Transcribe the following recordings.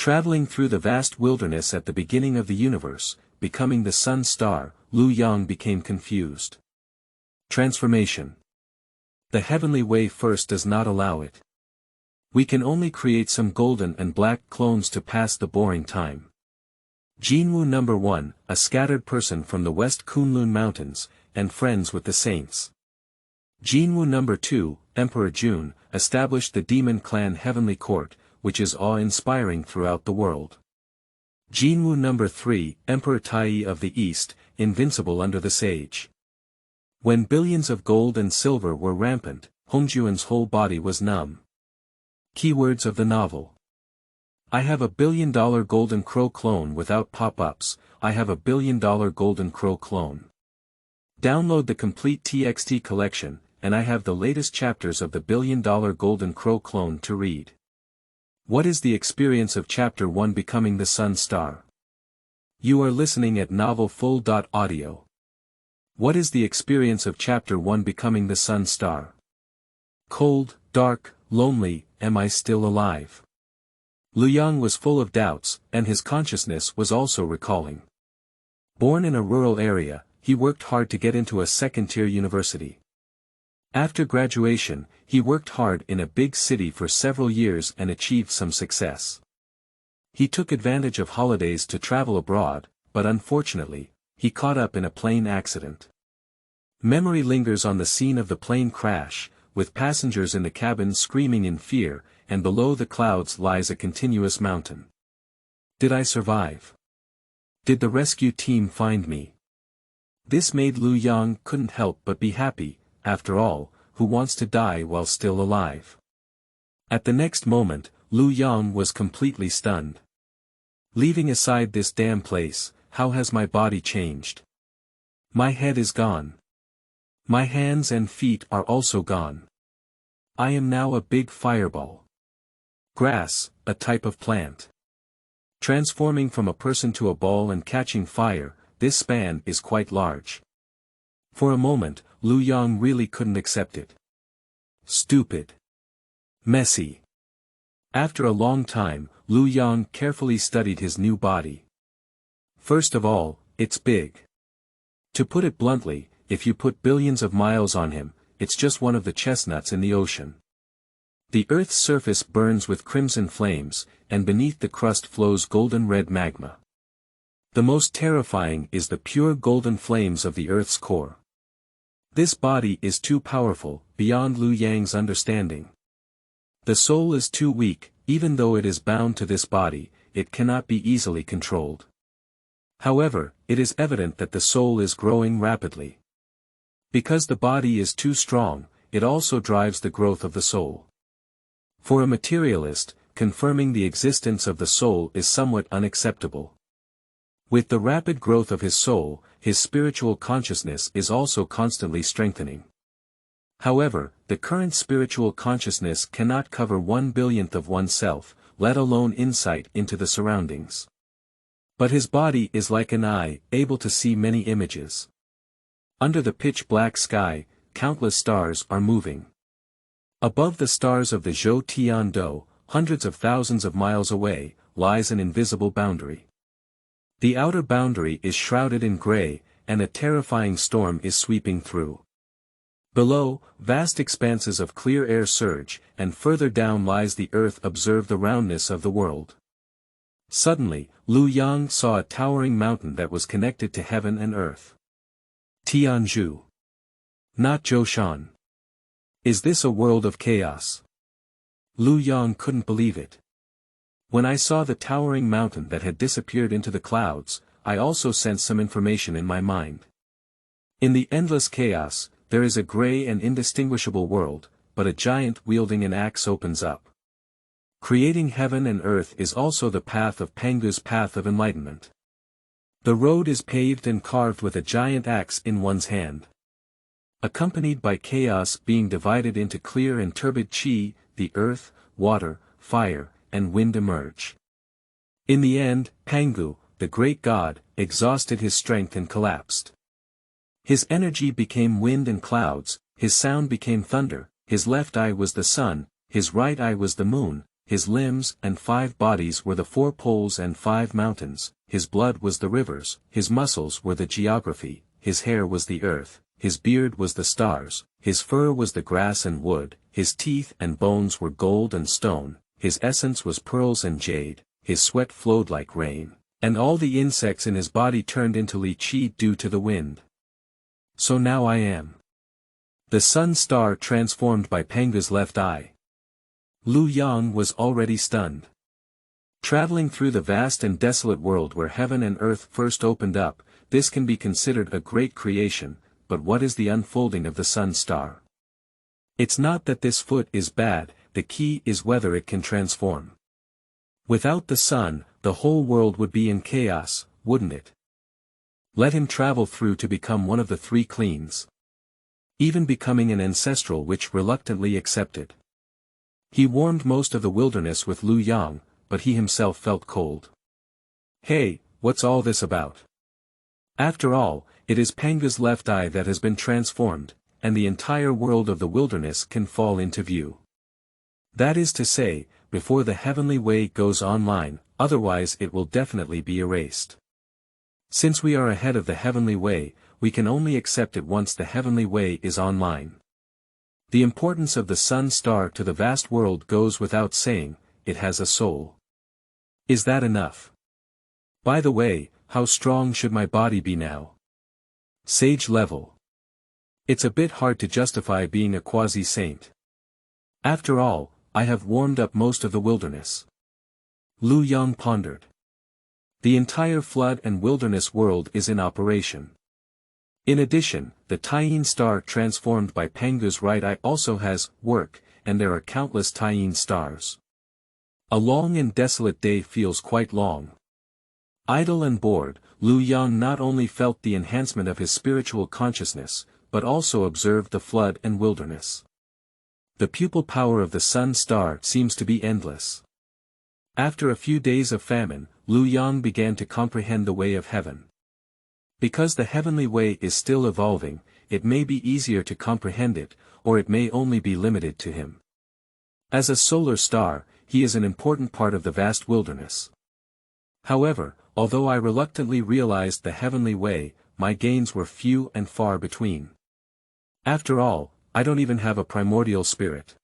Traveling through the vast wilderness at the beginning of the universe, becoming the sun star, Lu Yang became confused. Transformation. The heavenly way first does not allow it. We can only create some golden and black clones to pass the boring time. Jinwu No.1, a scattered person from the West Kunlun Mountains, and friends with the saints. Jinwu No.2, Emperor Jun, established the demon clan Heavenly Court, which is awe-inspiring throughout the world. Jinwu No.3, Emperor Tai of the East, invincible under the sage. When billions of gold and silver were rampant, Hongjuan's whole body was numb. Keywords of the novel. I have $1 billion Golden Crow clone without pop-ups. I have $1 billion Golden Crow clone. Download the complete TXT collection, and I have the latest chapters of the $1 billion Golden Crow clone to read. What is the experience of Chapter 1 Becoming the Sun Star? You are listening at novelfull.audio. What is the experience of Chapter 1 Becoming the Sun Star? Cold, dark, lonely, am I still alive? Lu Yang was full of doubts, and his consciousness was also recalling. Born in a rural area, he worked hard to get into a second-tier university. After graduation, he worked hard in a big city for several years and achieved some success. He took advantage of holidays to travel abroad, but unfortunately, he caught up in a plane accident. Memory lingers on the scene of the plane crash, with passengers in the cabin screaming in fear, and below the clouds lies a continuous mountain. Did I survive? Did the rescue team find me? This made Lu Yang couldn't help but be happy. After all, who wants to die while still alive? At the next moment, Lu Yang was completely stunned. Leaving aside this damn place, how has my body changed? My head is gone. My hands and feet are also gone. I am now a big fireball. Grass, a type of plant. Transforming from a person to a ball and catching fire, this span is quite large. For a moment, Lu Yang really couldn't accept it. Stupid. Messy. After a long time, Lu Yang carefully studied his new body. First of all, it's big. To put it bluntly, if you put billions of miles on him, it's just one of the chestnuts in the ocean. The Earth's surface burns with crimson flames, and beneath the crust flows golden red magma. The most terrifying is the pure golden flames of the Earth's core. This body is too powerful, beyond Lu Yang's understanding. The soul is too weak, even though it is bound to this body, it cannot be easily controlled. However, it is evident that the soul is growing rapidly. Because the body is too strong, it also drives the growth of the soul. For a materialist, confirming the existence of the soul is somewhat unacceptable. With the rapid growth of his soul, his spiritual consciousness is also constantly strengthening. However, the current spiritual consciousness cannot cover 1/1000th of oneself, let alone insight into the surroundings. But his body is like an eye, able to see many images. Under the pitch-black sky, countless stars are moving. Above the stars of the Zhou Tiando, hundreds of thousands of miles away, lies an invisible boundary. The outer boundary is shrouded in gray, and a terrifying storm is sweeping through. Below, vast expanses of clear air surge, and further down lies the earth. Observe the roundness of the world. Suddenly, Lu Yang saw a towering mountain that was connected to heaven and earth. Tianzhu. Not Zhoushan. Is this a world of chaos? Lu Yang couldn't believe it. When I saw the towering mountain that had disappeared into the clouds, I also sensed some information in my mind. In the endless chaos, there is a gray and indistinguishable world, but a giant wielding an axe opens up. Creating heaven and earth is also the path of Pangu's path of enlightenment. The road is paved and carved with a giant axe in one's hand. Accompanied by chaos being divided into clear and turbid chi, the earth, water, fire, and wind emerge. In the end, Pangu, the great god, exhausted his strength and collapsed. His energy became wind and clouds, his sound became thunder, his left eye was the sun, his right eye was the moon, his limbs and 5 bodies were the 4 poles and 5 mountains, his blood was the rivers, his muscles were the geography, his hair was the earth, his beard was the stars, his fur was the grass and wood, his teeth and bones were gold and stone, his essence was pearls and jade, his sweat flowed like rain, and all the insects in his body turned into lychee due to the wind. So now I am the sun star transformed by Panga's left eye. Lu Yang was already stunned. Traveling through the vast and desolate world where heaven and earth first opened up, this can be considered a great creation, but what is the unfolding of the sun star? It's not that this foot is bad, the key is whether it can transform. Without the sun, the whole world would be in chaos, wouldn't it? Let him travel through to become one of the 3 cleans. Even becoming an ancestral which reluctantly accepted. He warmed most of the wilderness with Lu Yang, but he himself felt cold. Hey, what's all this about? After all, it is Panga's left eye that has been transformed, and the entire world of the wilderness can fall into view. That is to say, before the heavenly way goes online, otherwise it will definitely be erased. Since we are ahead of the heavenly way, we can only accept it once the heavenly way is online. The importance of the sun star to the vast world goes without saying, it has a soul. Is that enough? By the way, how strong should my body be now? Sage level. It's a bit hard to justify being a quasi-saint. After all, I have warmed up most of the wilderness. Lu Yang pondered. The entire flood and wilderness world is in operation. In addition, the Taiyin star transformed by Panga's right eye also has work, and there are countless Taiyin stars. A long and desolate day feels quite long. Idle and bored, Lu Yang not only felt the enhancement of his spiritual consciousness, but also observed the flood and wilderness. The pupil power of the sun star seems to be endless. After a few days of famine, Lu Yang began to comprehend the way of heaven. Because the heavenly way is still evolving, it may be easier to comprehend it, or it may only be limited to him. As a solar star, he is an important part of the vast wilderness. However, although I reluctantly realized the heavenly way, my gains were few and far between. After all, I don't even have a primordial spirit.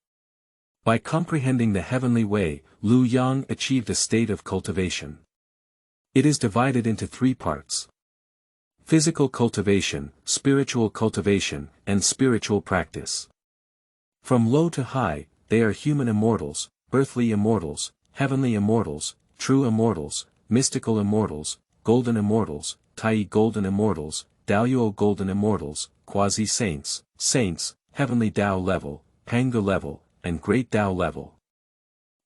By comprehending the heavenly way, Lu Yang achieved a state of cultivation. It is divided into 3 parts. Physical cultivation, spiritual cultivation, and spiritual practice. From low to high, they are human immortals, earthly immortals, heavenly immortals, true immortals, mystical immortals, golden immortals, Tai golden immortals, Daoyuo golden immortals, quasi-saints, saints, heavenly Dao level, Panga level, and great Dao level.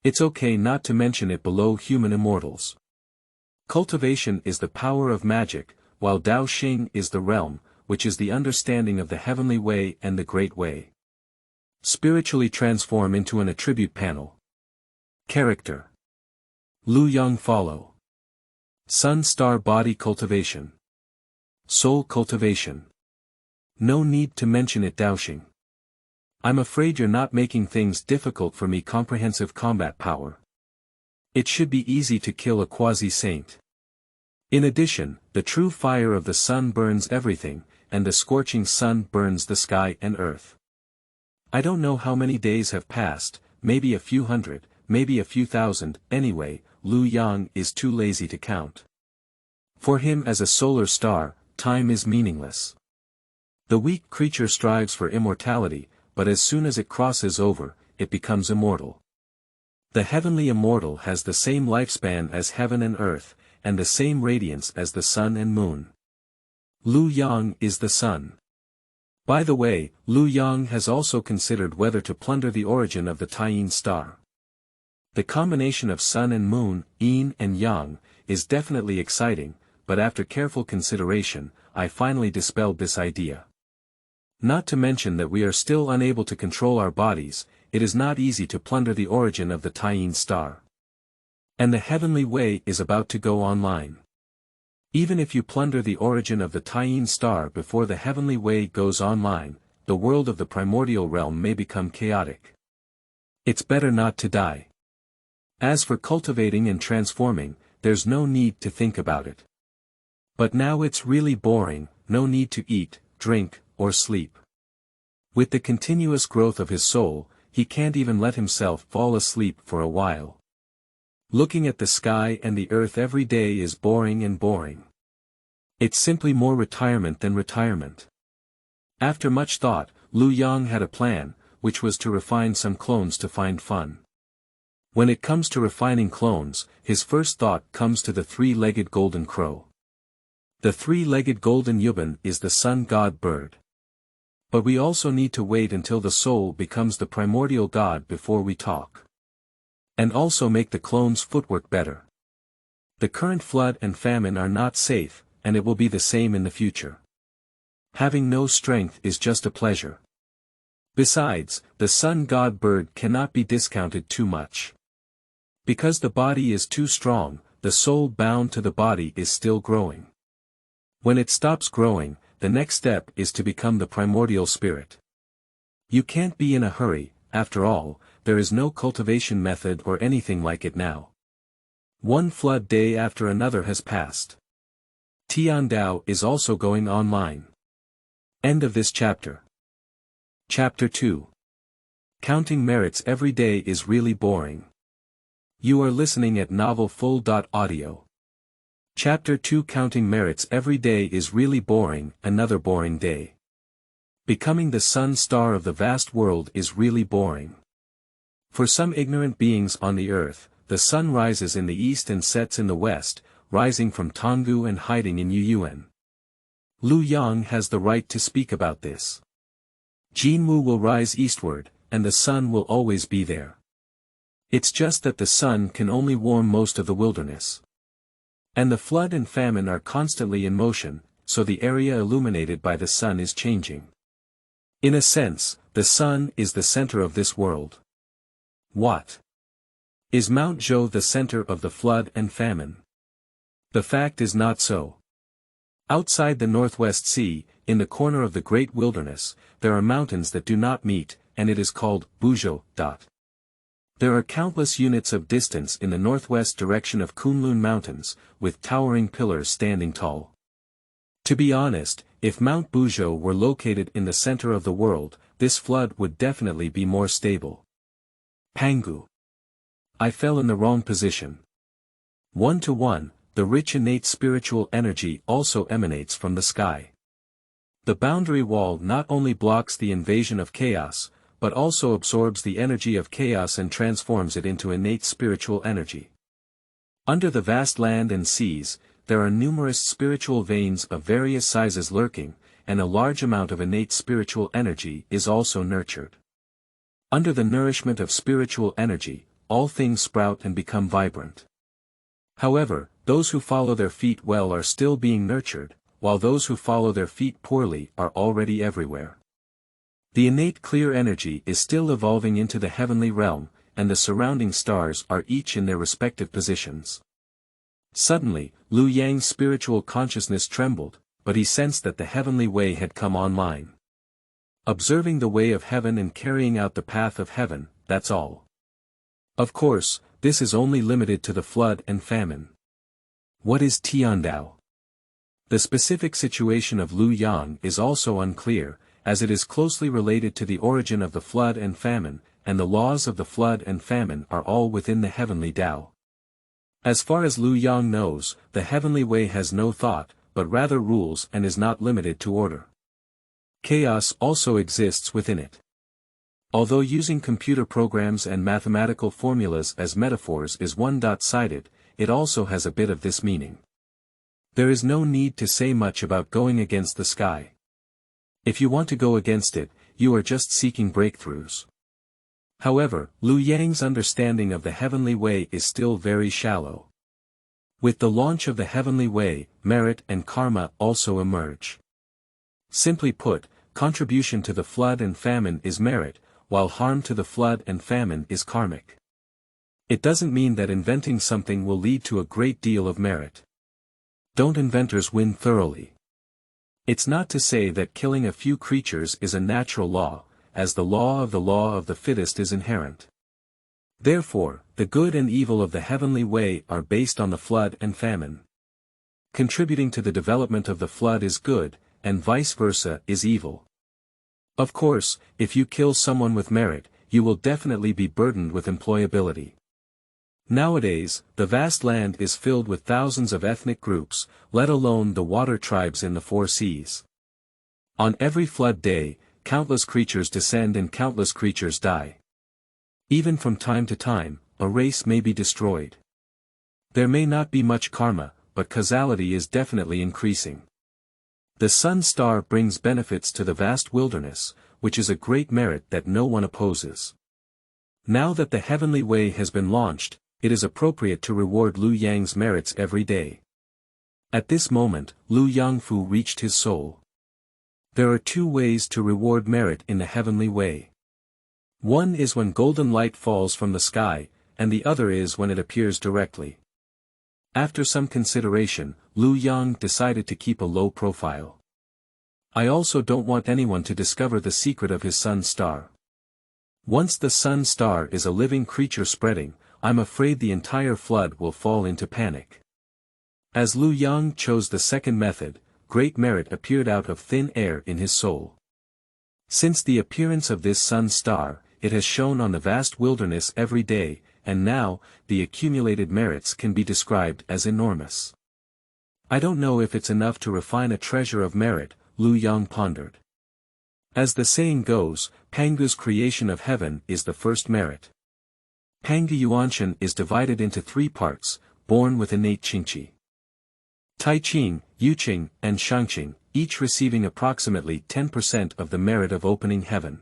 It's okay not to mention it below human immortals. Cultivation is the power of magic, while Dao Xing is the realm, which is the understanding of the heavenly way and the great way. Spiritually transform into an attribute panel. Character. Lu Yang follow. Sun star body cultivation. Soul cultivation. No need to mention it Daoxing. I'm afraid you're not making things difficult for me. Comprehensive combat power. It should be easy to kill a quasi-saint. In addition, the true fire of the sun burns everything, and the scorching sun burns the sky and earth. I don't know how many days have passed, maybe a few hundred, maybe a few thousand, anyway, Lu Yang is too lazy to count. For him as a solar star, time is meaningless. The weak creature strives for immortality, but as soon as it crosses over, it becomes immortal. The heavenly immortal has the same lifespan as heaven and earth, and the same radiance as the sun and moon. Lu Yang is the sun. By the way, Lu Yang has also considered whether to plunder the origin of the Taiyin star. The combination of sun and moon, yin and yang, is definitely exciting, but after careful consideration, I finally dispelled this idea. Not to mention that we are still unable to control our bodies, it is not easy to plunder the origin of the Taiyin star. And the heavenly way is about to go online. Even if you plunder the origin of the Taiyin star before the heavenly way goes online, the world of the primordial realm may become chaotic. It's better not to die. As for cultivating and transforming, there's no need to think about it. But now it's really boring, no need to eat, drink, or sleep. With the continuous growth of his soul, he can't even let himself fall asleep for a while. Looking at the sky and the earth every day is boring and boring. It's simply more retirement than retirement. After much thought, Lu Yang had a plan, which was to refine some clones to find fun. When it comes to refining clones, his first thought comes to the three-legged golden crow. The three-legged golden yuban is the sun god bird. But we also need to wait until the soul becomes the primordial god before we talk. And also make the clone's footwork better. The current flood and famine are not safe, and it will be the same in the future. Having no strength is just a pleasure. Besides, the sun god bird cannot be discounted too much. Because the body is too strong, the soul bound to the body is still growing. When it stops growing, the next step is to become the primordial spirit. You can't be in a hurry, after all, there is no cultivation method or anything like it now. One flood day after another has passed. Tiandao is also going online. End of this chapter. Chapter 2. Counting merits every day is really boring. You are listening at novelfull.audio. Chapter 2. Counting merits every day is really boring, another boring day. Becoming the sun star of the vast world is really boring. For some ignorant beings on the earth, the sun rises in the east and sets in the west, rising from Tonggu and hiding in Yuyuan. Lu Yang has the right to speak about this. Jinwu will rise eastward, and the sun will always be there. It's just that the sun can only warm most of the wilderness. And the flood and famine are constantly in motion, so the area illuminated by the sun is changing. In a sense, the sun is the center of this world. What? Is Mount Zhou the center of the flood and famine? The fact is not so. Outside the Northwest Sea, in the corner of the great wilderness, there are mountains that do not meet, and it is called Buzhou. There are countless units of distance in the northwest direction of Kunlun Mountains, with towering pillars standing tall. To be honest, if Mount Buzhou were located in the center of the world, this flood would definitely be more stable. Pangu. I fell in the wrong position. 1-to-1, the rich innate spiritual energy also emanates from the sky. The boundary wall not only blocks the invasion of chaos, but also absorbs the energy of chaos and transforms it into innate spiritual energy. Under the vast land and seas, there are numerous spiritual veins of various sizes lurking, and a large amount of innate spiritual energy is also nurtured. Under the nourishment of spiritual energy, all things sprout and become vibrant. However, those who follow their feet well are still being nurtured, while those who follow their feet poorly are already everywhere. The innate clear energy is still evolving into the heavenly realm, and the surrounding stars are each in their respective positions. Suddenly, Lu Yang's spiritual consciousness trembled, but he sensed that the heavenly way had come online. Observing the way of heaven and carrying out the path of heaven, that's all. Of course, this is only limited to the flood and famine. What is Tiandao? The specific situation of Lu Yang is also unclear, as it is closely related to the origin of the flood and famine, and the laws of the flood and famine are all within the heavenly Tao. As far as Lu Yang knows, the heavenly way has no thought, but rather rules and is not limited to order. Chaos also exists within it. Although using computer programs and mathematical formulas as metaphors is one-sided, it also has a bit of this meaning. There is no need to say much about going against the sky. If you want to go against it, you are just seeking breakthroughs. However, Lu Yang's understanding of the heavenly way is still very shallow. With the launch of the heavenly way, merit and karma also emerge. Simply put, contribution to the flood and famine is merit, while harm to the flood and famine is karmic. It doesn't mean that inventing something will lead to a great deal of merit. Don't inventors win thoroughly? It's not to say that killing a few creatures is a natural law, as the law of the fittest is inherent. Therefore, the good and evil of the heavenly way are based on the flood and famine. Contributing to the development of the flood is good, and vice versa is evil. Of course, if you kill someone with merit, you will definitely be burdened with employability. Nowadays, the vast land is filled with thousands of ethnic groups, let alone the water tribes in the four seas. On every flood day, countless creatures descend and countless creatures die. Even from time to time, a race may be destroyed. There may not be much karma, but causality is definitely increasing. The sun star brings benefits to the vast wilderness, which is a great merit that no one opposes. Now that the heavenly way has been launched, it is appropriate to reward Lu Yang's merits every day. At this moment, Lu Yangfu reached his soul. There are two ways to reward merit in the heavenly way. One is when golden light falls from the sky, and the other is when it appears directly. After some consideration, Lu Yang decided to keep a low profile. I also don't want anyone to discover the secret of his sun star. Once the sun star is a living creature spreading, I'm afraid the entire flood will fall into panic. As Lu Yang chose the second method, great merit appeared out of thin air in his soul. Since the appearance of this sun star, it has shone on the vast wilderness every day, and now, the accumulated merits can be described as enormous. I don't know if it's enough to refine a treasure of merit, Lu Yang pondered. As the saying goes, Pangu's creation of heaven is the first merit. Pangu Yuanshan is divided into three parts, born with innate Qingqi. Taiqing, Yuqing, and Shangqing, each receiving approximately 10% of the merit of opening heaven.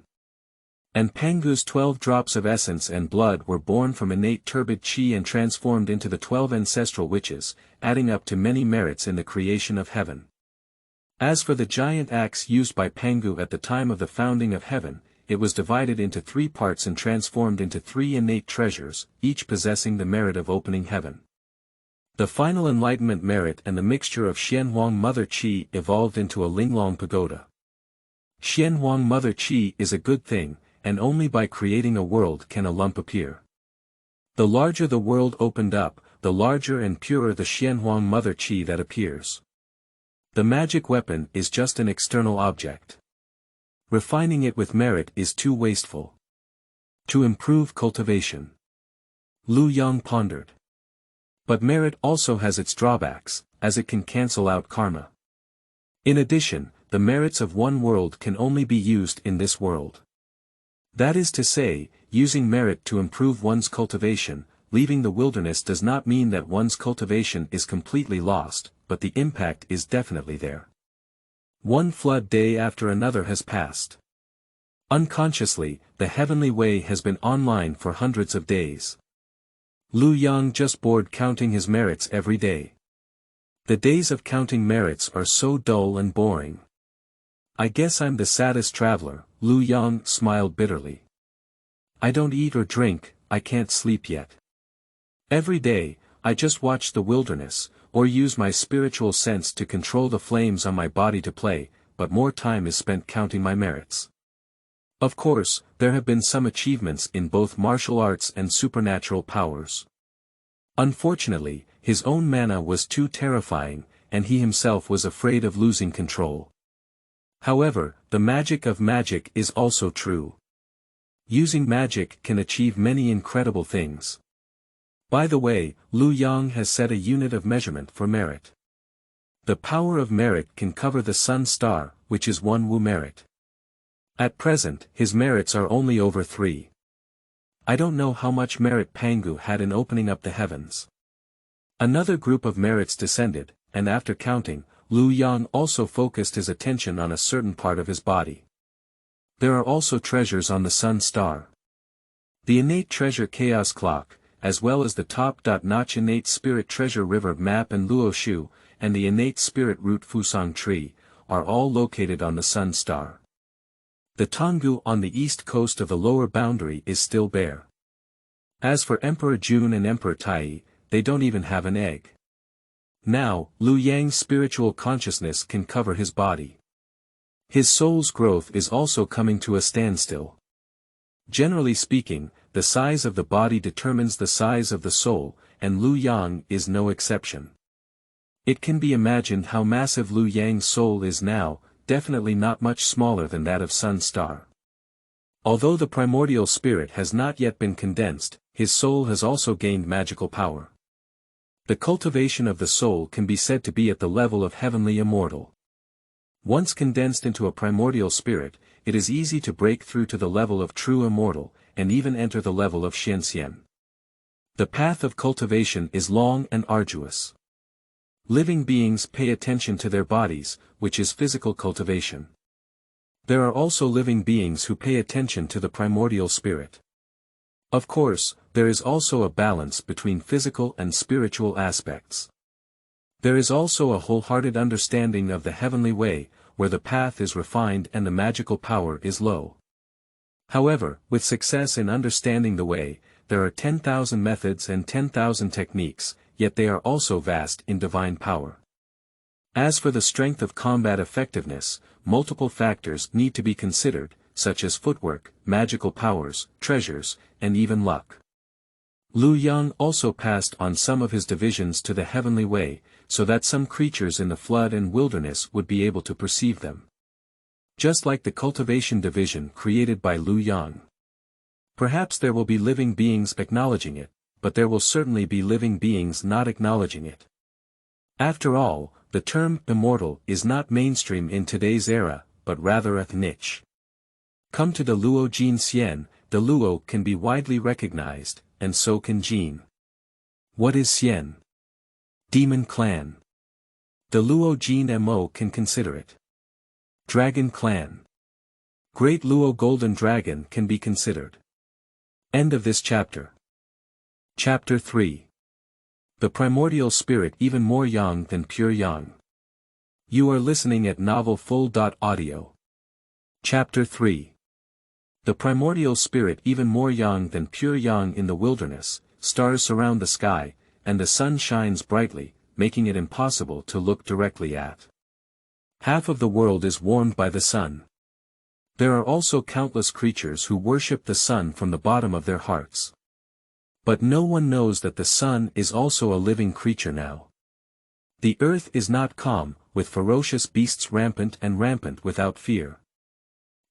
And Pangu's 12 drops of essence and blood were born from innate turbid qi and transformed into the 12 ancestral witches, adding up to many merits in the creation of heaven. As for the giant axe used by Pangu at the time of the founding of heaven, it was divided into three parts and transformed into three innate treasures, each possessing the merit of opening heaven. The final enlightenment merit and the mixture of Xianhuang Mother Qi evolved into a Linglong Pagoda. Xianhuang Mother Qi is a good thing, and only by creating a world can a lump appear. The larger the world opened up, the larger and purer the Xianhuang Mother Qi that appears. The magic weapon is just an external object. Refining it with merit is too wasteful. To improve cultivation. Lu Yang pondered. But merit also has its drawbacks, as it can cancel out karma. In addition, the merits of one world can only be used in this world. That is to say, using merit to improve one's cultivation, leaving the wilderness does not mean that one's cultivation is completely lost, but the impact is definitely there. One flood day after another has passed. Unconsciously, the heavenly way has been online for hundreds of days. Lu Yang just bored counting his merits every day. The days of counting merits are so dull and boring. I guess I'm the saddest traveler, Lu Yang smiled bitterly. I don't eat or drink, I can't sleep yet. Every day, I just watch the wilderness, or use my spiritual sense to control the flames on my body to play, but more time is spent counting my merits. Of course, there have been some achievements in both martial arts and supernatural powers. Unfortunately, his own mana was too terrifying, and he himself was afraid of losing control. However, the magic of magic is also true. Using magic can achieve many incredible things. By the way, Lu Yang has set a unit of measurement for merit. The power of merit can cover the sun star, which is one Wu merit. At present, his merits are only over 3. I don't know how much merit Pangu had in opening up the heavens. Another group of merits descended, and after counting, Lu Yang also focused his attention on a certain part of his body. There are also treasures on the sun star. The innate treasure chaos clock, as well as the top-notch innate spirit treasure river map and Luoshu, and the innate spirit root Fusang tree, are all located on the sun star. The Tonggu on the east coast of the lower boundary is still bare. As for Emperor Jun and Emperor Tai, they don't even have an egg. Now, Lu Yang's spiritual consciousness can cover his body. His soul's growth is also coming to a standstill. Generally speaking, the size of the body determines the size of the soul, and Lu Yang is no exception. It can be imagined how massive Lu Yang's soul is now, definitely not much smaller than that of Sun Star. Although the primordial spirit has not yet been condensed, his soul has also gained magical power. The cultivation of the soul can be said to be at the level of heavenly immortal. Once condensed into a primordial spirit, it is easy to break through to the level of true immortal, and even enter the level of Xianxian. The path of cultivation is long and arduous. Living beings pay attention to their bodies, which is physical cultivation. There are also living beings who pay attention to the primordial spirit. Of course, there is also a balance between physical and spiritual aspects. There is also a wholehearted understanding of the heavenly way, where the path is refined and the magical power is low. However, with success in understanding the way, there are 10,000 methods and 10,000 techniques, yet they are also vast in divine power. As for the strength of combat effectiveness, multiple factors need to be considered, such as footwork, magical powers, treasures, and even luck. Lu Yang also passed on some of his divisions to the heavenly way, so that some creatures in the flood and wilderness would be able to perceive them. Just like the cultivation division created by Lu Yang. Perhaps there will be living beings acknowledging it, but there will certainly be living beings not acknowledging it. After all, the term immortal is not mainstream in today's era, but rather a niche. Come to the Luo Jin Xian, the Luo can be widely recognized, and so can Jin. What is Xian? Demon clan. The Luo Jin Mo can consider it. Dragon clan. Great Luo Golden Dragon can be considered. End of this chapter. Chapter 3. The primordial spirit even more yang than pure yang. You are listening at novelfull.audio. Chapter 3. The primordial spirit even more yang than pure yang in the wilderness, stars surround the sky, and the sun shines brightly, making it impossible to look directly at. Half of the world is warmed by the sun. There are also countless creatures who worship the sun from the bottom of their hearts. But no one knows that the sun is also a living creature now. The earth is not calm, with ferocious beasts rampant without fear.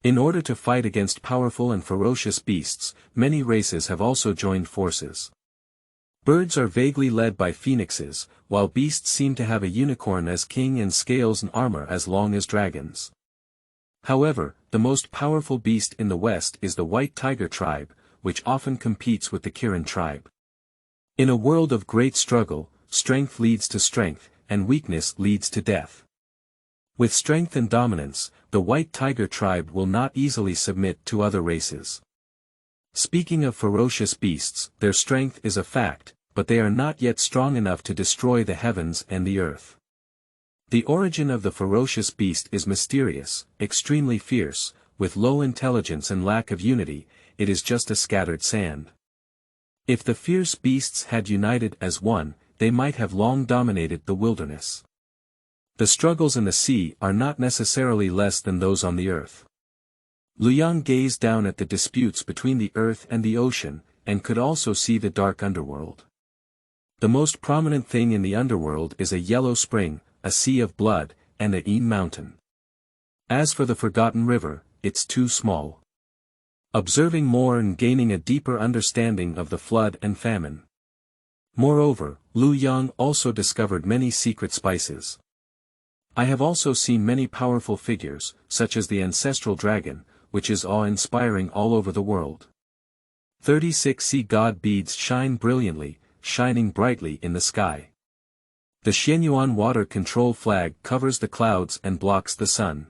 In order to fight against powerful and ferocious beasts, many races have also joined forces. Birds are vaguely led by phoenixes, while beasts seem to have a unicorn as king and scales and armor as long as dragons. However, the most powerful beast in the West is the White Tiger tribe, which often competes with the Kirin tribe. In a world of great struggle, strength leads to strength, and weakness leads to death. With strength and dominance, the White Tiger tribe will not easily submit to other races. Speaking of ferocious beasts, their strength is a fact, but they are not yet strong enough to destroy the heavens and the earth. The origin of the ferocious beast is mysterious, extremely fierce, with low intelligence and lack of unity, it is just a scattered sand. If the fierce beasts had united as one, they might have long dominated the wilderness. The struggles in the sea are not necessarily less than those on the earth. Lu Yang gazed down at the disputes between the earth and the ocean, and could also see the dark underworld. The most prominent thing in the underworld is a yellow spring, a sea of blood, and a Yin mountain. As for the forgotten river, it's too small. Observing more and gaining a deeper understanding of the flood and famine. Moreover, Lu Yang also discovered many secret spices. I have also seen many powerful figures, such as the ancestral dragon, which is awe-inspiring all over the world. 36 sea god beads shine brilliantly, shining brightly in the sky. The Xianyuan water control flag covers the clouds and blocks the sun.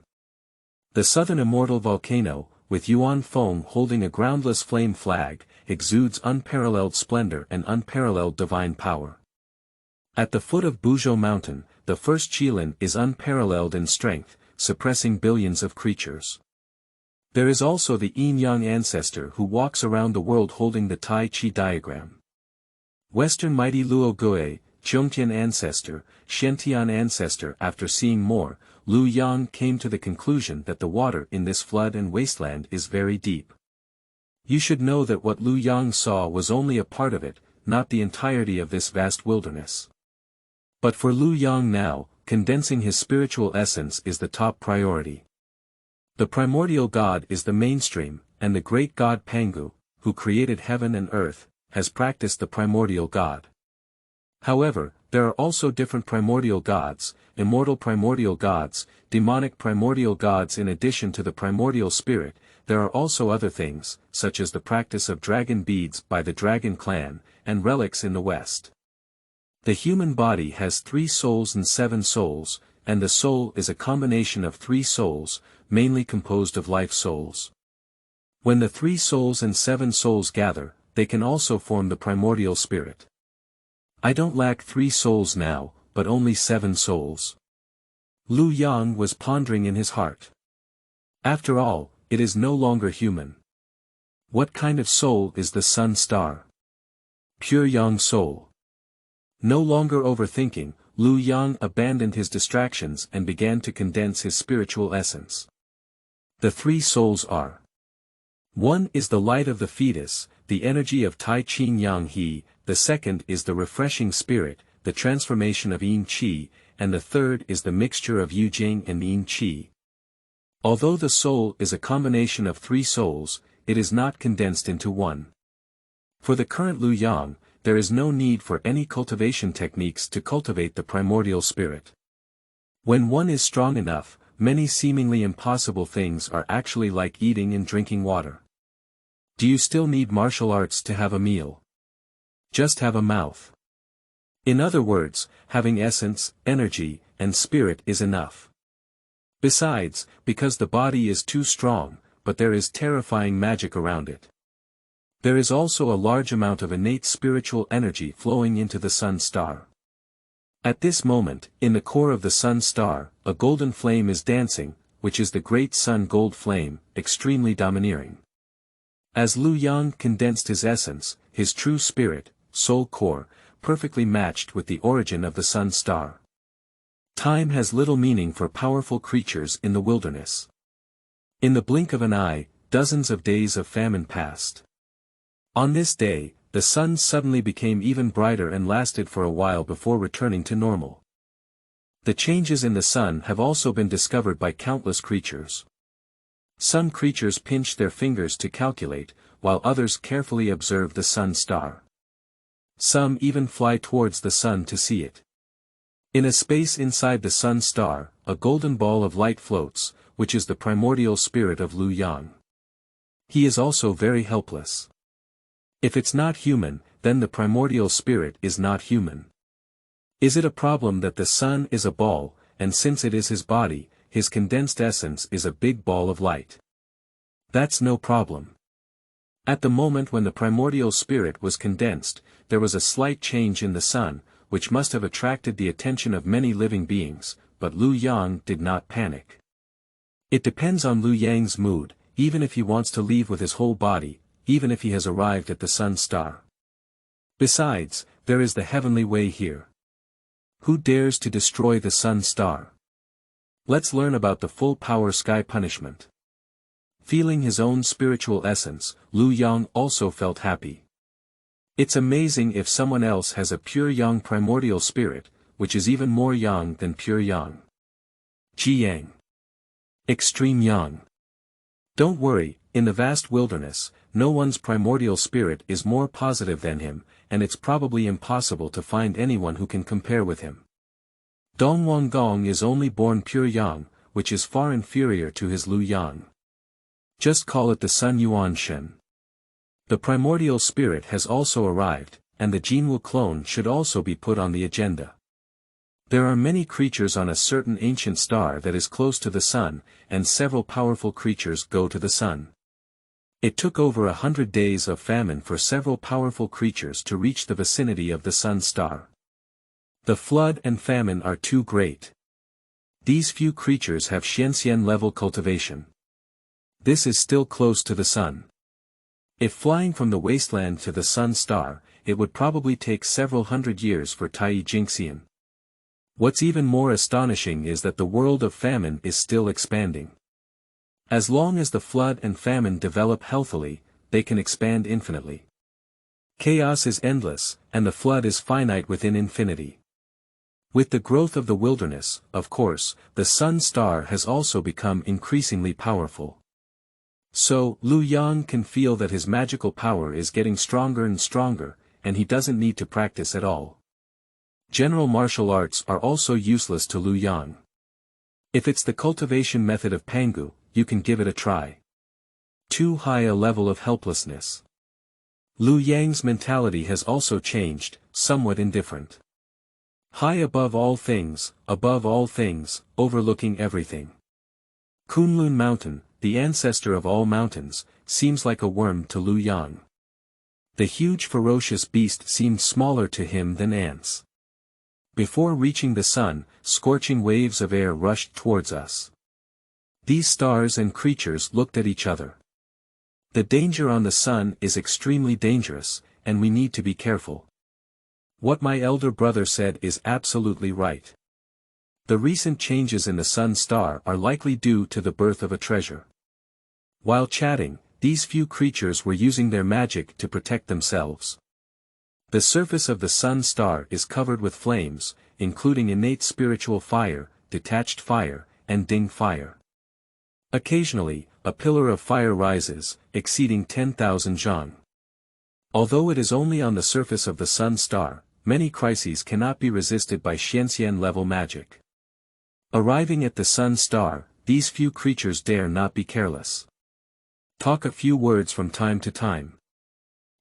The southern immortal volcano, with Yuan Feng holding a groundless flame flag, exudes unparalleled splendor and unparalleled divine power. At the foot of Buzhou Mountain, the first Qilin is unparalleled in strength, suppressing billions of creatures. There is also the Yin-Yang ancestor who walks around the world holding the Tai Chi diagram. Western mighty Luo Gui, Zhongtian ancestor, Xiantian ancestor. After seeing more, Lu Yang came to the conclusion that the water in this flood and wasteland is very deep. You should know that what Lu Yang saw was only a part of it, not the entirety of this vast wilderness. But for Lu Yang now, condensing his spiritual essence is the top priority. The primordial God is the mainstream, and the great God Pangu, who created heaven and earth, has practiced the primordial God. However, there are also different primordial gods, immortal primordial gods, demonic primordial gods. In addition to the primordial spirit, there are also other things, such as the practice of dragon beads by the dragon clan, and relics in the West. The human body has 3 souls and 7 souls, and the soul is a combination of 3 souls, mainly composed of life souls. When the 3 souls and 7 souls gather, they can also form the primordial spirit. I don't lack 3 souls now, but only 7 souls. Lu Yang was pondering in his heart. After all, it is no longer human. What kind of soul is the sun star? Pure Yang soul. No longer overthinking, Lu Yang abandoned his distractions and began to condense his spiritual essence. The 3 souls are: 1 is the light of the fetus, the energy of Tai Qing Yang He, the 2nd is the refreshing spirit, the transformation of Yin Qi, and the 3rd is the mixture of Yu Jing and Yin Qi. Although the soul is a combination of 3 souls, it is not condensed into one. For the current Lu Yang, there is no need for any cultivation techniques to cultivate the primordial spirit. When one is strong enough, many seemingly impossible things are actually like eating and drinking water. Do you still need martial arts to have a meal? Just have a mouth. In other words, having essence, energy, and spirit is enough. Besides, because the body is too strong, but there is terrifying magic around it. There is also a large amount of innate spiritual energy flowing into the sun star. At this moment, in the core of the sun star, a golden flame is dancing, which is the great sun gold flame, extremely domineering. As Lu Yang condensed his essence, his true spirit, soul core, perfectly matched with the origin of the sun star. Time has little meaning for powerful creatures in the wilderness. In the blink of an eye, dozens of days of famine passed. On this day, the sun suddenly became even brighter and lasted for a while before returning to normal. The changes in the sun have also been discovered by countless creatures. Some creatures pinch their fingers to calculate, while others carefully observe the sun star. Some even fly towards the sun to see it. In a space inside the sun star, a golden ball of light floats, which is the primordial spirit of Lu Yang. He is also very helpless. If it's not human, then the primordial spirit is not human. Is it a problem that the sun is a ball, and since it is his body, his condensed essence is a big ball of light? That's no problem. At the moment when the primordial spirit was condensed, there was a slight change in the sun, which must have attracted the attention of many living beings, but Lu Yang did not panic. It depends on Lu Yang's mood, even if he wants to leave with his whole body, even if he has arrived at the sun star. Besides, there is the heavenly way here. Who dares to destroy the sun star? Let's learn about the full power sky punishment. Feeling his own spiritual essence, Lu Yang also felt happy. It's amazing if someone else has a pure Yang primordial spirit, which is even more Yang than pure Yang. Qi Yang. Extreme Yang. Don't worry, in the vast wilderness, no one's primordial spirit is more positive than him, and it's probably impossible to find anyone who can compare with him. Dongwang Gong is only born pure Yang, which is far inferior to his Lu Yang. Just call it the Sun Yuan Shen. The primordial spirit has also arrived, and the Jinwu clone should also be put on the agenda. There are many creatures on a certain ancient star that is close to the sun, and several powerful creatures go to the sun. It took over 100 days of famine for several powerful creatures to reach the vicinity of the sun star. The flood and famine are too great. These few creatures have Xianxian level cultivation. This is still close to the sun. If flying from the wasteland to the sun star, it would probably take several hundred years for Tai Jingxian. What's even more astonishing is that the world of famine is still expanding. As long as the flood and famine develop healthily, they can expand infinitely. Chaos is endless, and the flood is finite within infinity. With the growth of the wilderness, of course, the sun star has also become increasingly powerful. So, Lu Yang can feel that his magical power is getting stronger and stronger, and he doesn't need to practice at all. General martial arts are also useless to Lu Yang. If it's the cultivation method of Pangu, you can give it a try. Too high a level of helplessness. Lu Yang's mentality has also changed, somewhat indifferent. High above all things, overlooking everything. Kunlun Mountain, the ancestor of all mountains, seems like a worm to Lu Yang. The huge ferocious beast seemed smaller to him than ants. Before reaching the sun, scorching waves of air rushed towards us. These stars and creatures looked at each other. The danger on the sun is extremely dangerous, and we need to be careful. What my elder brother said is absolutely right. The recent changes in the sun star are likely due to the birth of a treasure. While chatting, these few creatures were using their magic to protect themselves. The surface of the sun star is covered with flames, including innate spiritual fire, detached fire, and ding fire. Occasionally, a pillar of fire rises, exceeding 10,000 zhang. Although it is only on the surface of the sun star, many crises cannot be resisted by Xianxian level magic. Arriving at the sun star, these few creatures dare not be careless. Talk a few words from time to time.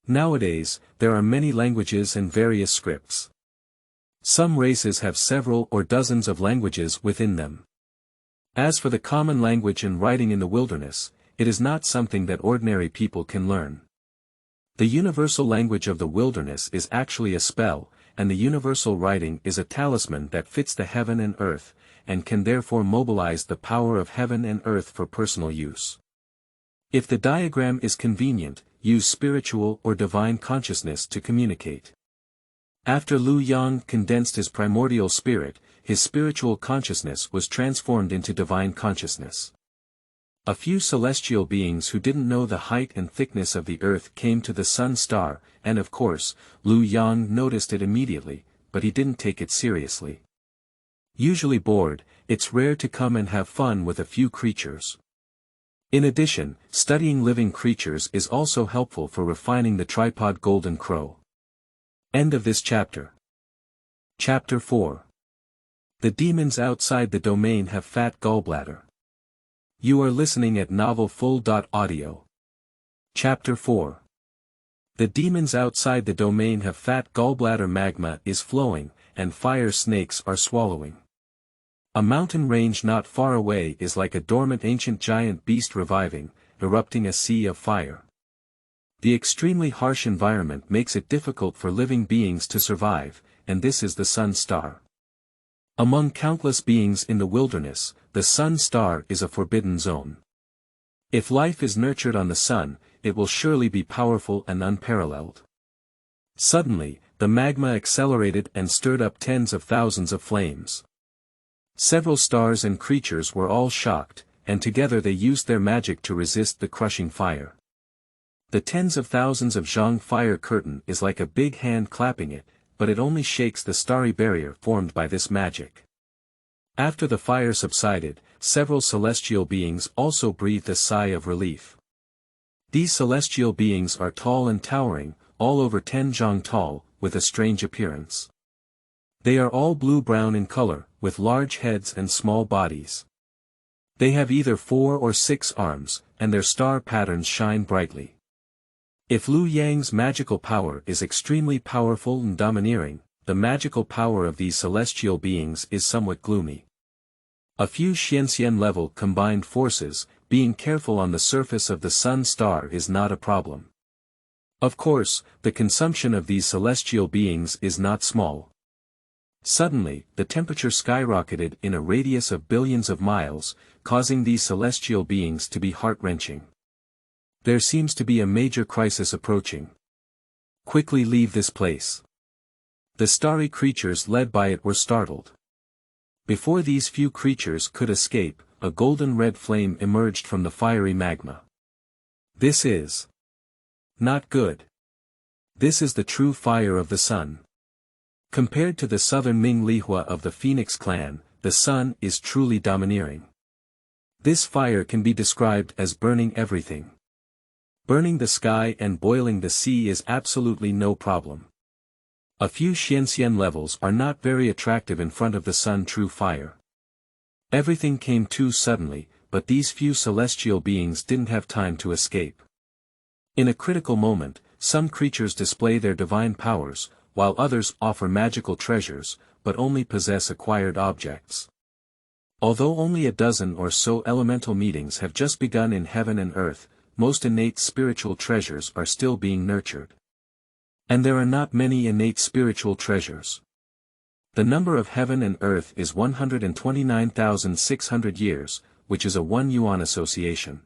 Nowadays, there are many languages and various scripts. Some races have several or dozens of languages within them. As for the common language and writing in the wilderness, it is not something that ordinary people can learn. The universal language of the wilderness is actually a spell, and the universal writing is a talisman that fits the heaven and earth, and can therefore mobilize the power of heaven and earth for personal use. If the diagram is convenient, use spiritual or divine consciousness to communicate. After Lu Yang condensed his primordial spirit, his spiritual consciousness was transformed into divine consciousness. A few celestial beings who didn't know the height and thickness of the earth came to the sun star, and of course, Lu Yang noticed it immediately, but he didn't take it seriously. Usually bored, it's rare to come and have fun with a few creatures. In addition, studying living creatures is also helpful for refining the tripod golden crow. End of this chapter. Chapter 4. The demons outside the domain have fat gallbladder. You are listening at novelfull.audio. Chapter 4. The demons outside the domain have fat gallbladder. Magma is flowing, and fire snakes are swallowing. A mountain range not far away is like a dormant ancient giant beast reviving, erupting a sea of fire. The extremely harsh environment makes it difficult for living beings to survive, and this is the sun star. Among countless beings in the wilderness, the sun star is a forbidden zone. If life is nurtured on the sun, it will surely be powerful and unparalleled. Suddenly, the magma accelerated and stirred up tens of thousands of flames. Several stars and creatures were all shocked, and together they used their magic to resist the crushing fire. The tens of thousands of zhang fire curtain is like a big hand clapping it, but it only shakes the starry barrier formed by this magic. After the fire subsided, several celestial beings also breathed a sigh of relief. These celestial beings are tall and towering, all over 10 zhang tall, with a strange appearance. They are all blue-brown in color, with large heads and small bodies. They have either 4 or 6 arms, and their star patterns shine brightly. If Lu Yang's magical power is extremely powerful and domineering, the magical power of these celestial beings is somewhat gloomy. A few Xianxian level combined forces, being careful on the surface of the sun star is not a problem. Of course, the consumption of these celestial beings is not small. Suddenly, the temperature skyrocketed in a radius of billions of miles, causing these celestial beings to be heart-wrenching. There seems to be a major crisis approaching. Quickly leave this place. The starry creatures led by it were startled. Before these few creatures could escape, a golden red flame emerged from the fiery magma. This is Not good. This is the true fire of the sun. Compared to the southern Ming Lihua of the Phoenix clan, the sun is truly domineering. This fire can be described as burning everything. Burning the sky and boiling the sea is absolutely no problem. A few Xianxian levels are not very attractive in front of the sun true fire. Everything came too suddenly, but these few celestial beings didn't have time to escape. In a critical moment, some creatures display their divine powers, while others offer magical treasures, but only possess acquired objects. Although only a dozen or so elemental meetings have just begun in heaven and earth, most innate spiritual treasures are still being nurtured. And there are not many innate spiritual treasures. The number of heaven and earth is 129,600 years, which is a 1 yuan association.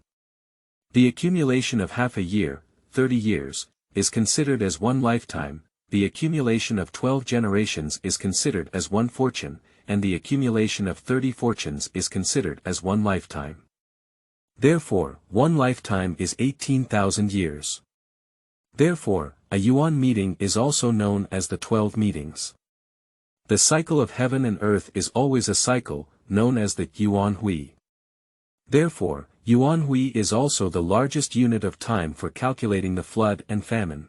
The accumulation of half a year, 30 years, is considered as 1 lifetime, the accumulation of 12 generations is considered as 1 fortune, and the accumulation of 30 fortunes is considered as 1 lifetime. Therefore, 1 lifetime is 18,000 years. Therefore, a yuan meeting is also known as the 12 meetings. The cycle of heaven and earth is always a cycle, known as the yuan hui. Therefore, yuan hui is also the largest unit of time for calculating the flood and famine.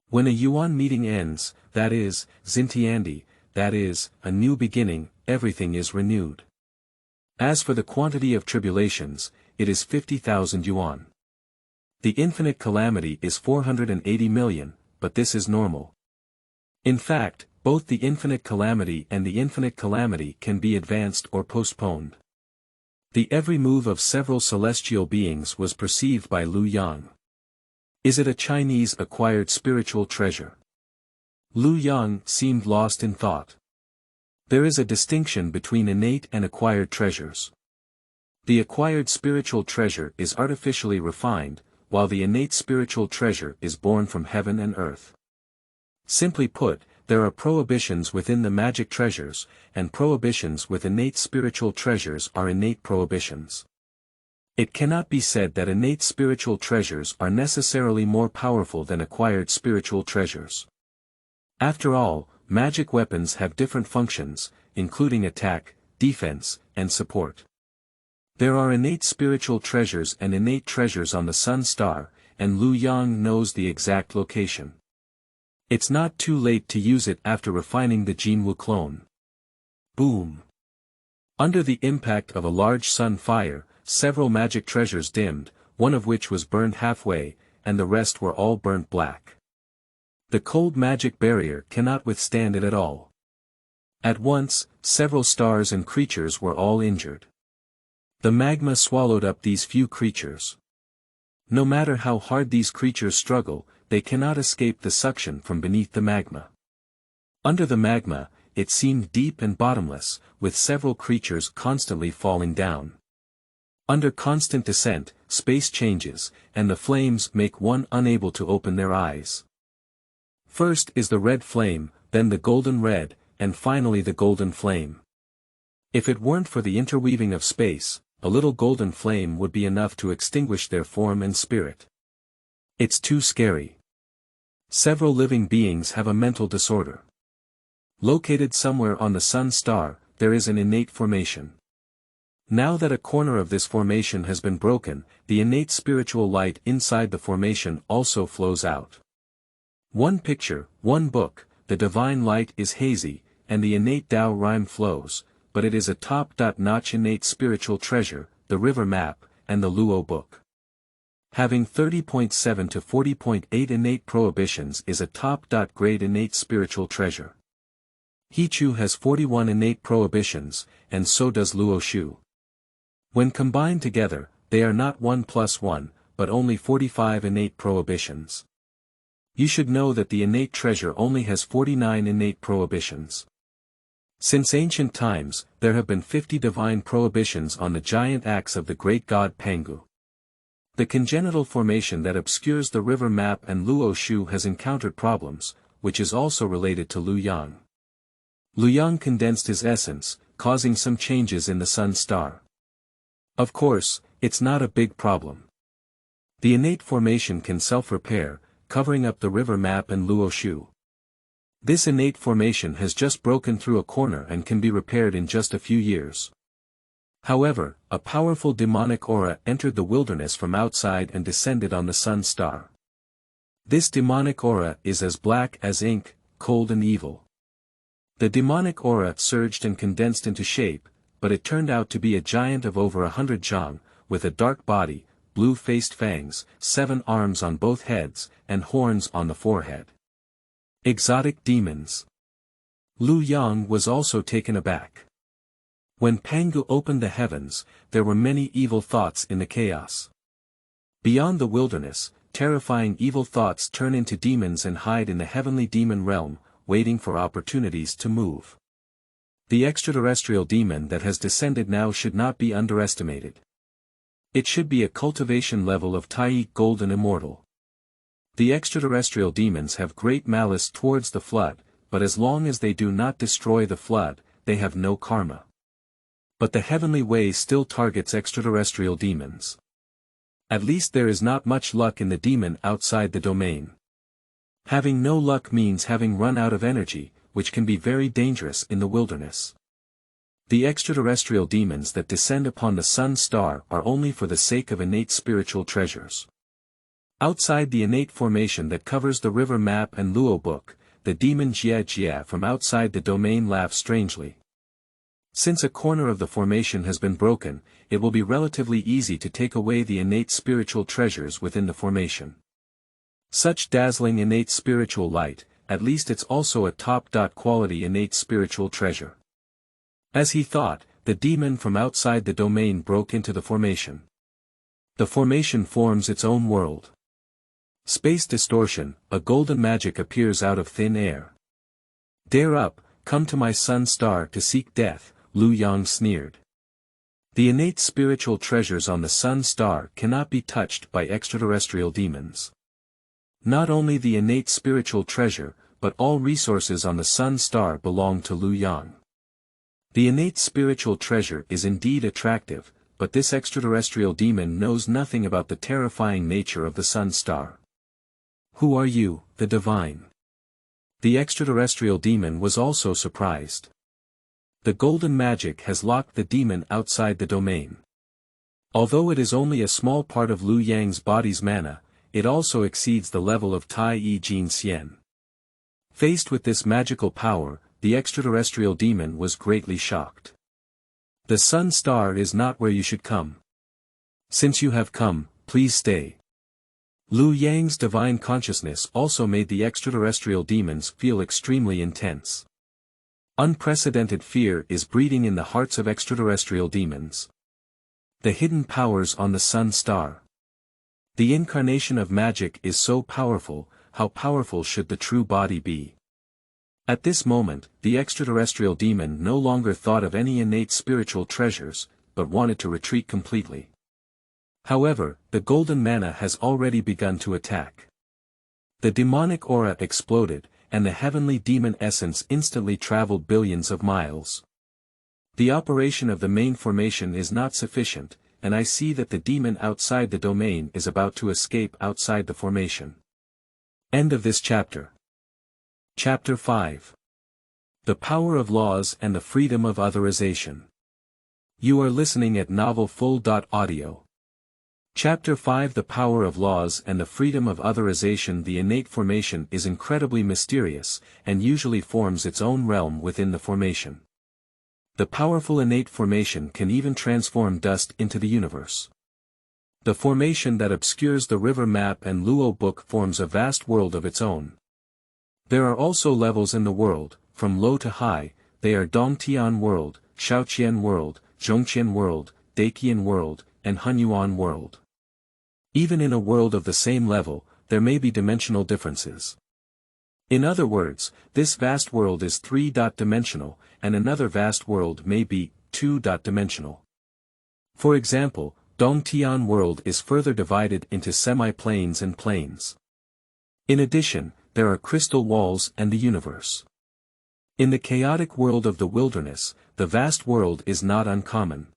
When a yuan meeting ends, that is, Xintiandi, that is, a new beginning, everything is renewed. As for the quantity of tribulations, it is 50,000 yuan. The infinite calamity is 480 million, but this is normal. In fact, both the infinite calamity and the infinite calamity can be advanced or postponed. The every move of several celestial beings was perceived by Lu Yang. Is it a Chinese acquired spiritual treasure? Lu Yang seemed lost in thought. There is a distinction between innate and acquired treasures. The acquired spiritual treasure is artificially refined, while the innate spiritual treasure is born from heaven and earth. Simply put, there are prohibitions within the magic treasures, and prohibitions with innate spiritual treasures are innate prohibitions. It cannot be said that innate spiritual treasures are necessarily more powerful than acquired spiritual treasures. After all, magic weapons have different functions, including attack, defense, and support. There are innate spiritual treasures and innate treasures on the Sun Star, and Lu Yang knows the exact location. It's not too late to use it after refining the Jinwu clone. Boom! Under the impact of a large sun fire, several magic treasures dimmed, one of which was burned halfway, and the rest were all burnt black. The cold magic barrier cannot withstand it at all. At once, several stars and creatures were all injured. The magma swallowed up these few creatures. No matter how hard these creatures struggle, they cannot escape the suction from beneath the magma. Under the magma, it seemed deep and bottomless, with several creatures constantly falling down. Under constant descent, space changes, and the flames make one unable to open their eyes. First is the red flame, then the golden red, and finally the golden flame. If it weren't for the interweaving of space, a little golden flame would be enough to extinguish their form and spirit. It's too scary. Several living beings have a mental disorder. Located somewhere on the Sun Star, there is an innate formation. Now that a corner of this formation has been broken, the innate spiritual light inside the formation also flows out. One picture, one book, the divine light is hazy, and the innate Tao rhyme flows, but it is a top-notch innate spiritual treasure, the river map, and the Luo book. Having 30.7 to 40.8 innate prohibitions is a top-grade innate spiritual treasure. Hichu has 41 innate prohibitions, and so does Luo Shu. When combined together, they are not 1 plus 1, but only 45 innate prohibitions. You should know that the innate treasure only has 49 innate prohibitions. Since ancient times, there have been 50 divine prohibitions on the giant axe of the great god Pangu. The congenital formation that obscures the river map and Luo Shu has encountered problems, which is also related to Lu Yang. Lu Yang condensed his essence, causing some changes in the Sun Star. Of course, it's not a big problem. The innate formation can self-repair, covering up the river map and Luoshu. This innate formation has just broken through a corner and can be repaired in just a few years. However, a powerful demonic aura entered the wilderness from outside and descended on the sun star. This demonic aura is as black as ink, cold and evil. The demonic aura surged and condensed into shape, but it turned out to be a giant of over 100 zhang, with a dark body, blue-faced fangs, 7 arms on both heads, and horns on the forehead. Exotic demons. Lu Yang was also taken aback. When Pangu opened the heavens, there were many evil thoughts in the chaos. Beyond the wilderness, terrifying evil thoughts turn into demons and hide in the heavenly demon realm, waiting for opportunities to move. The extraterrestrial demon that has descended now should not be underestimated. It should be a cultivation level of Tai Golden Immortal. The extraterrestrial demons have great malice towards the flood, but as long as they do not destroy the flood, they have no karma. But the heavenly way still targets extraterrestrial demons. At least there is not much luck in the demon outside the domain. Having no luck means having run out of energy, which can be very dangerous in the wilderness. The extraterrestrial demons that descend upon the sun star are only for the sake of innate spiritual treasures. Outside the innate formation that covers the river map and Luo book, the demon Jia Jia from outside the domain laughs strangely. Since a corner of the formation has been broken, it will be relatively easy to take away the innate spiritual treasures within the formation. Such dazzling innate spiritual light, at least it's also a top-quality innate spiritual treasure. As he thought, the demon from outside the domain broke into the formation. The formation forms its own world. Space distortion, a golden magic appears out of thin air. Dare up, come to my sun star to seek death, Lu Yang sneered. The innate spiritual treasures on the sun star cannot be touched by extraterrestrial demons. Not only the innate spiritual treasure, but all resources on the sun star belong to Lu Yang. The innate spiritual treasure is indeed attractive, but this extraterrestrial demon knows nothing about the terrifying nature of the sun star. Who are you, the divine? The extraterrestrial demon was also surprised. The golden magic has locked the demon outside the domain. Although it is only a small part of Lu Yang's body's mana, it also exceeds the level of Tai Yi Jin Xian. Faced with this magical power, the extraterrestrial demon was greatly shocked. The sun star is not where you should come. Since you have come, please stay. Lu Yang's divine consciousness also made the extraterrestrial demons feel extremely intense. Unprecedented fear is breeding in the hearts of extraterrestrial demons. The hidden powers on the sun star. The incarnation of magic is so powerful, how powerful should the true body be? At this moment, the extraterrestrial demon no longer thought of any innate spiritual treasures, but wanted to retreat completely. However, the golden mana has already begun to attack. The demonic aura exploded, and the heavenly demon essence instantly traveled billions of miles. The operation of the main formation is not sufficient, and I see that the demon outside the domain is about to escape outside the formation. End of this chapter. Chapter 5. The Power of Laws and the Freedom of Otherization. You are listening at novelfull.audio. Chapter 5. The Power of Laws and the Freedom of Otherization. The innate formation is incredibly mysterious, and usually forms its own realm within the formation. The powerful innate formation can even transform dust into the universe. The formation that obscures the river map and Luo book forms a vast world of its own. There are also levels in the world, from low to high. They are Dongtian world, Shaoqian world, Zhongqian world, Daqian world, and Hunyuan world. Even in a world of the same level, there may be dimensional differences. In other words, this vast world is 3-dimensional, and another vast world may be 2-dimensional. For example, Dongtian world is further divided into semi-planes and planes. In addition, there are crystal walls and the universe. In the chaotic world of the wilderness, the vast world is not uncommon.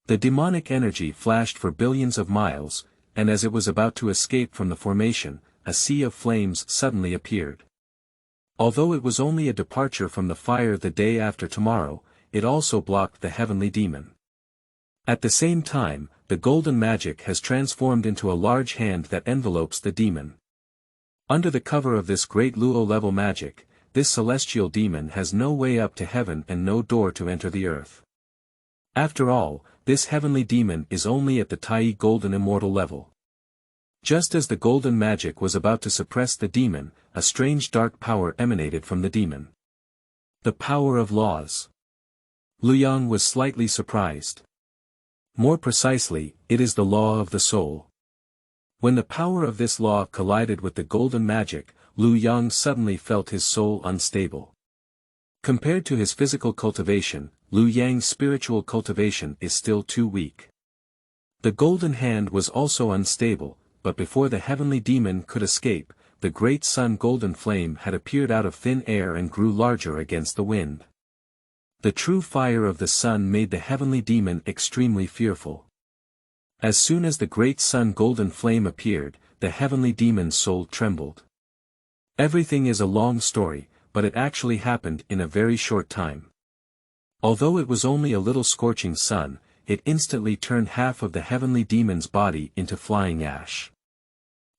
The demonic energy flashed for billions of miles, and as it was about to escape from the formation, a sea of flames suddenly appeared. Although it was only a departure from the fire the day after tomorrow, it also blocked the heavenly demon. At the same time, the golden magic has transformed into a large hand that envelopes the demon. Under the cover of this great Luo-level magic, this celestial demon has no way up to heaven and no door to enter the earth. After all, this heavenly demon is only at the Tai golden immortal level. Just as the golden magic was about to suppress the demon, a strange dark power emanated from the demon. The power of laws. Lu Yang was slightly surprised. More precisely, it is the law of the soul. When the power of this law collided with the golden magic, Lu Yang suddenly felt his soul unstable. Compared to his physical cultivation, Lu Yang's spiritual cultivation is still too weak. The golden hand was also unstable, but before the heavenly demon could escape, the great sun golden flame had appeared out of thin air and grew larger against the wind. The true fire of the sun made the heavenly demon extremely fearful. As soon as the great sun golden flame appeared, the heavenly demon's soul trembled. Everything is a long story, but it actually happened in a very short time. Although it was only a little scorching sun, it instantly turned half of the heavenly demon's body into flying ash.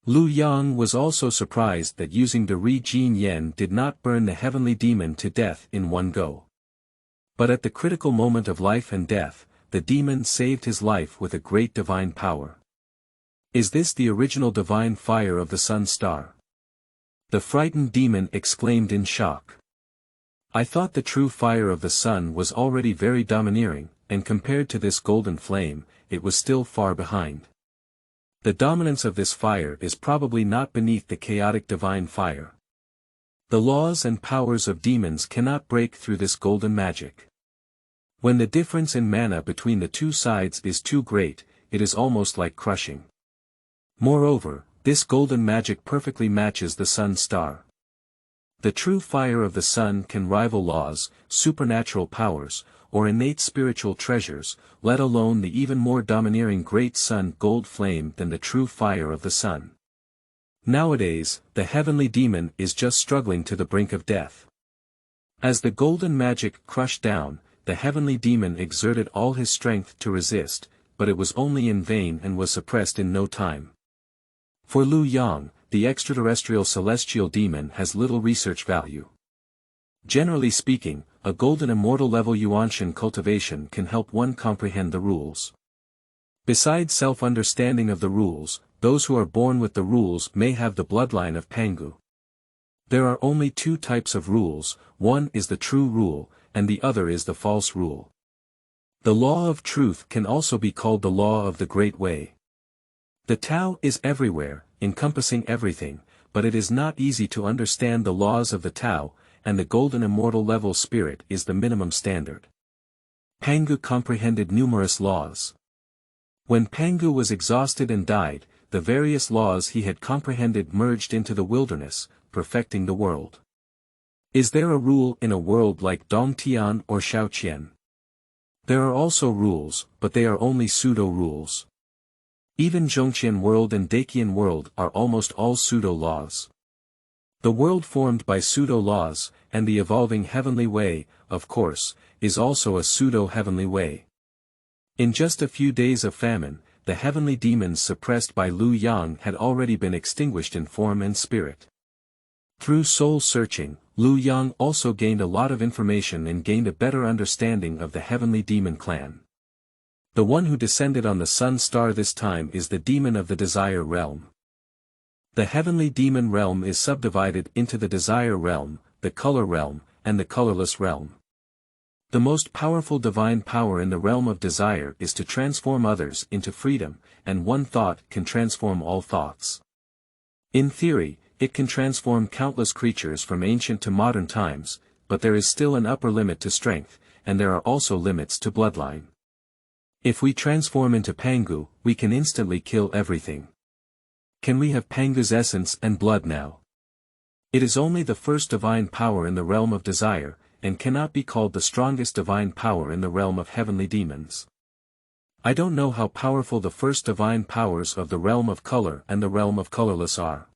Lu Yang was also surprised that using the Ri Jin Yen did not burn the heavenly demon to death in one go. But at the critical moment of life and death, the demon saved his life with a great divine power. Is this the original divine fire of the sun star? The frightened demon exclaimed in shock. I thought the true fire of the sun was already very domineering, and compared to this golden flame, it was still far behind. The dominance of this fire is probably not beneath the chaotic divine fire. The laws and powers of demons cannot break through this golden magic. When the difference in mana between the two sides is too great, it is almost like crushing. Moreover, this golden magic perfectly matches the sun star. The true fire of the sun can rival laws, supernatural powers, or innate spiritual treasures, let alone the even more domineering great sun gold flame than the true fire of the sun. Nowadays, the heavenly demon is just struggling to the brink of death. As the golden magic crushed down, the heavenly demon exerted all his strength to resist, but it was only in vain and was suppressed in no time. For Lu Yang, the extraterrestrial celestial demon has little research value. Generally speaking, a golden immortal level Yuanshan cultivation can help one comprehend the rules. Besides self-understanding of the rules, those who are born with the rules may have the bloodline of Pangu. There are only two types of rules, one is the true rule, and the other is the false rule. The law of truth can also be called the law of the Great Way. The Tao is everywhere, encompassing everything, but it is not easy to understand the laws of the Tao, and the golden immortal level spirit is the minimum standard. Pangu comprehended numerous laws. When Pangu was exhausted and died, the various laws he had comprehended merged into the wilderness, perfecting the world. Is there a rule in a world like Dongtian or Shaoqian? There are also rules, but they are only pseudo-rules. Even Zhongqian world and Daqian world are almost all pseudo-laws. The world formed by pseudo-laws, and the evolving heavenly way, of course, is also a pseudo-heavenly way. In just a few days of famine, the heavenly demons suppressed by Lu Yang had already been extinguished in form and spirit. Through soul-searching, Lu Yang also gained a lot of information and gained a better understanding of the heavenly demon clan. The one who descended on the sun star this time is the demon of the desire realm. The heavenly demon realm is subdivided into the desire realm, the color realm, and the colorless realm. The most powerful divine power in the realm of desire is to transform others into freedom, and one thought can transform all thoughts. In theory, it can transform countless creatures from ancient to modern times, but there is still an upper limit to strength, and there are also limits to bloodline. If we transform into Pangu, we can instantly kill everything. Can we have Pangu's essence and blood now? It is only the first divine power in the realm of desire, and cannot be called the strongest divine power in the realm of heavenly demons. I don't know how powerful the first divine powers of the realm of color and the realm of colorless are.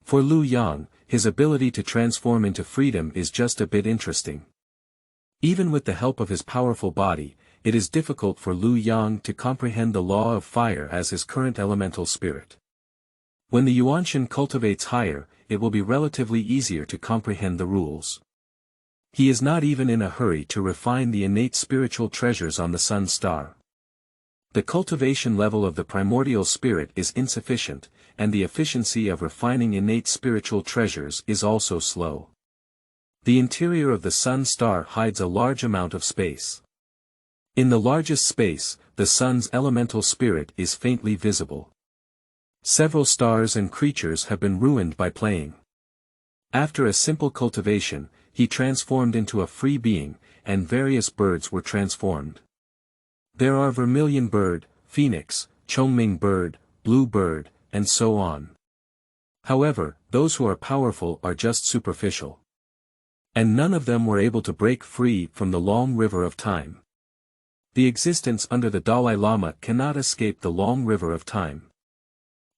For Lu Yang, his ability to transform into freedom is just a bit interesting. Even with the help of his powerful body, it is difficult for Lu Yang to comprehend the law of fire as his current elemental spirit. When the Yuanshan cultivates higher, it will be relatively easier to comprehend the rules. He is not even in a hurry to refine the innate spiritual treasures on the sun star. The cultivation level of the primordial spirit is insufficient, and the efficiency of refining innate spiritual treasures is also slow. The interior of the sun star hides a large amount of space. In the largest space, the sun's elemental spirit is faintly visible. Several stars and creatures have been ruined by playing. After a simple cultivation, he transformed into a free being, and various birds were transformed. There are vermilion bird, phoenix, chongming bird, blue bird, and so on. However, those who are powerful are just superficial. And none of them were able to break free from the long river of time. The existence under the Dalai Lama cannot escape the long river of time.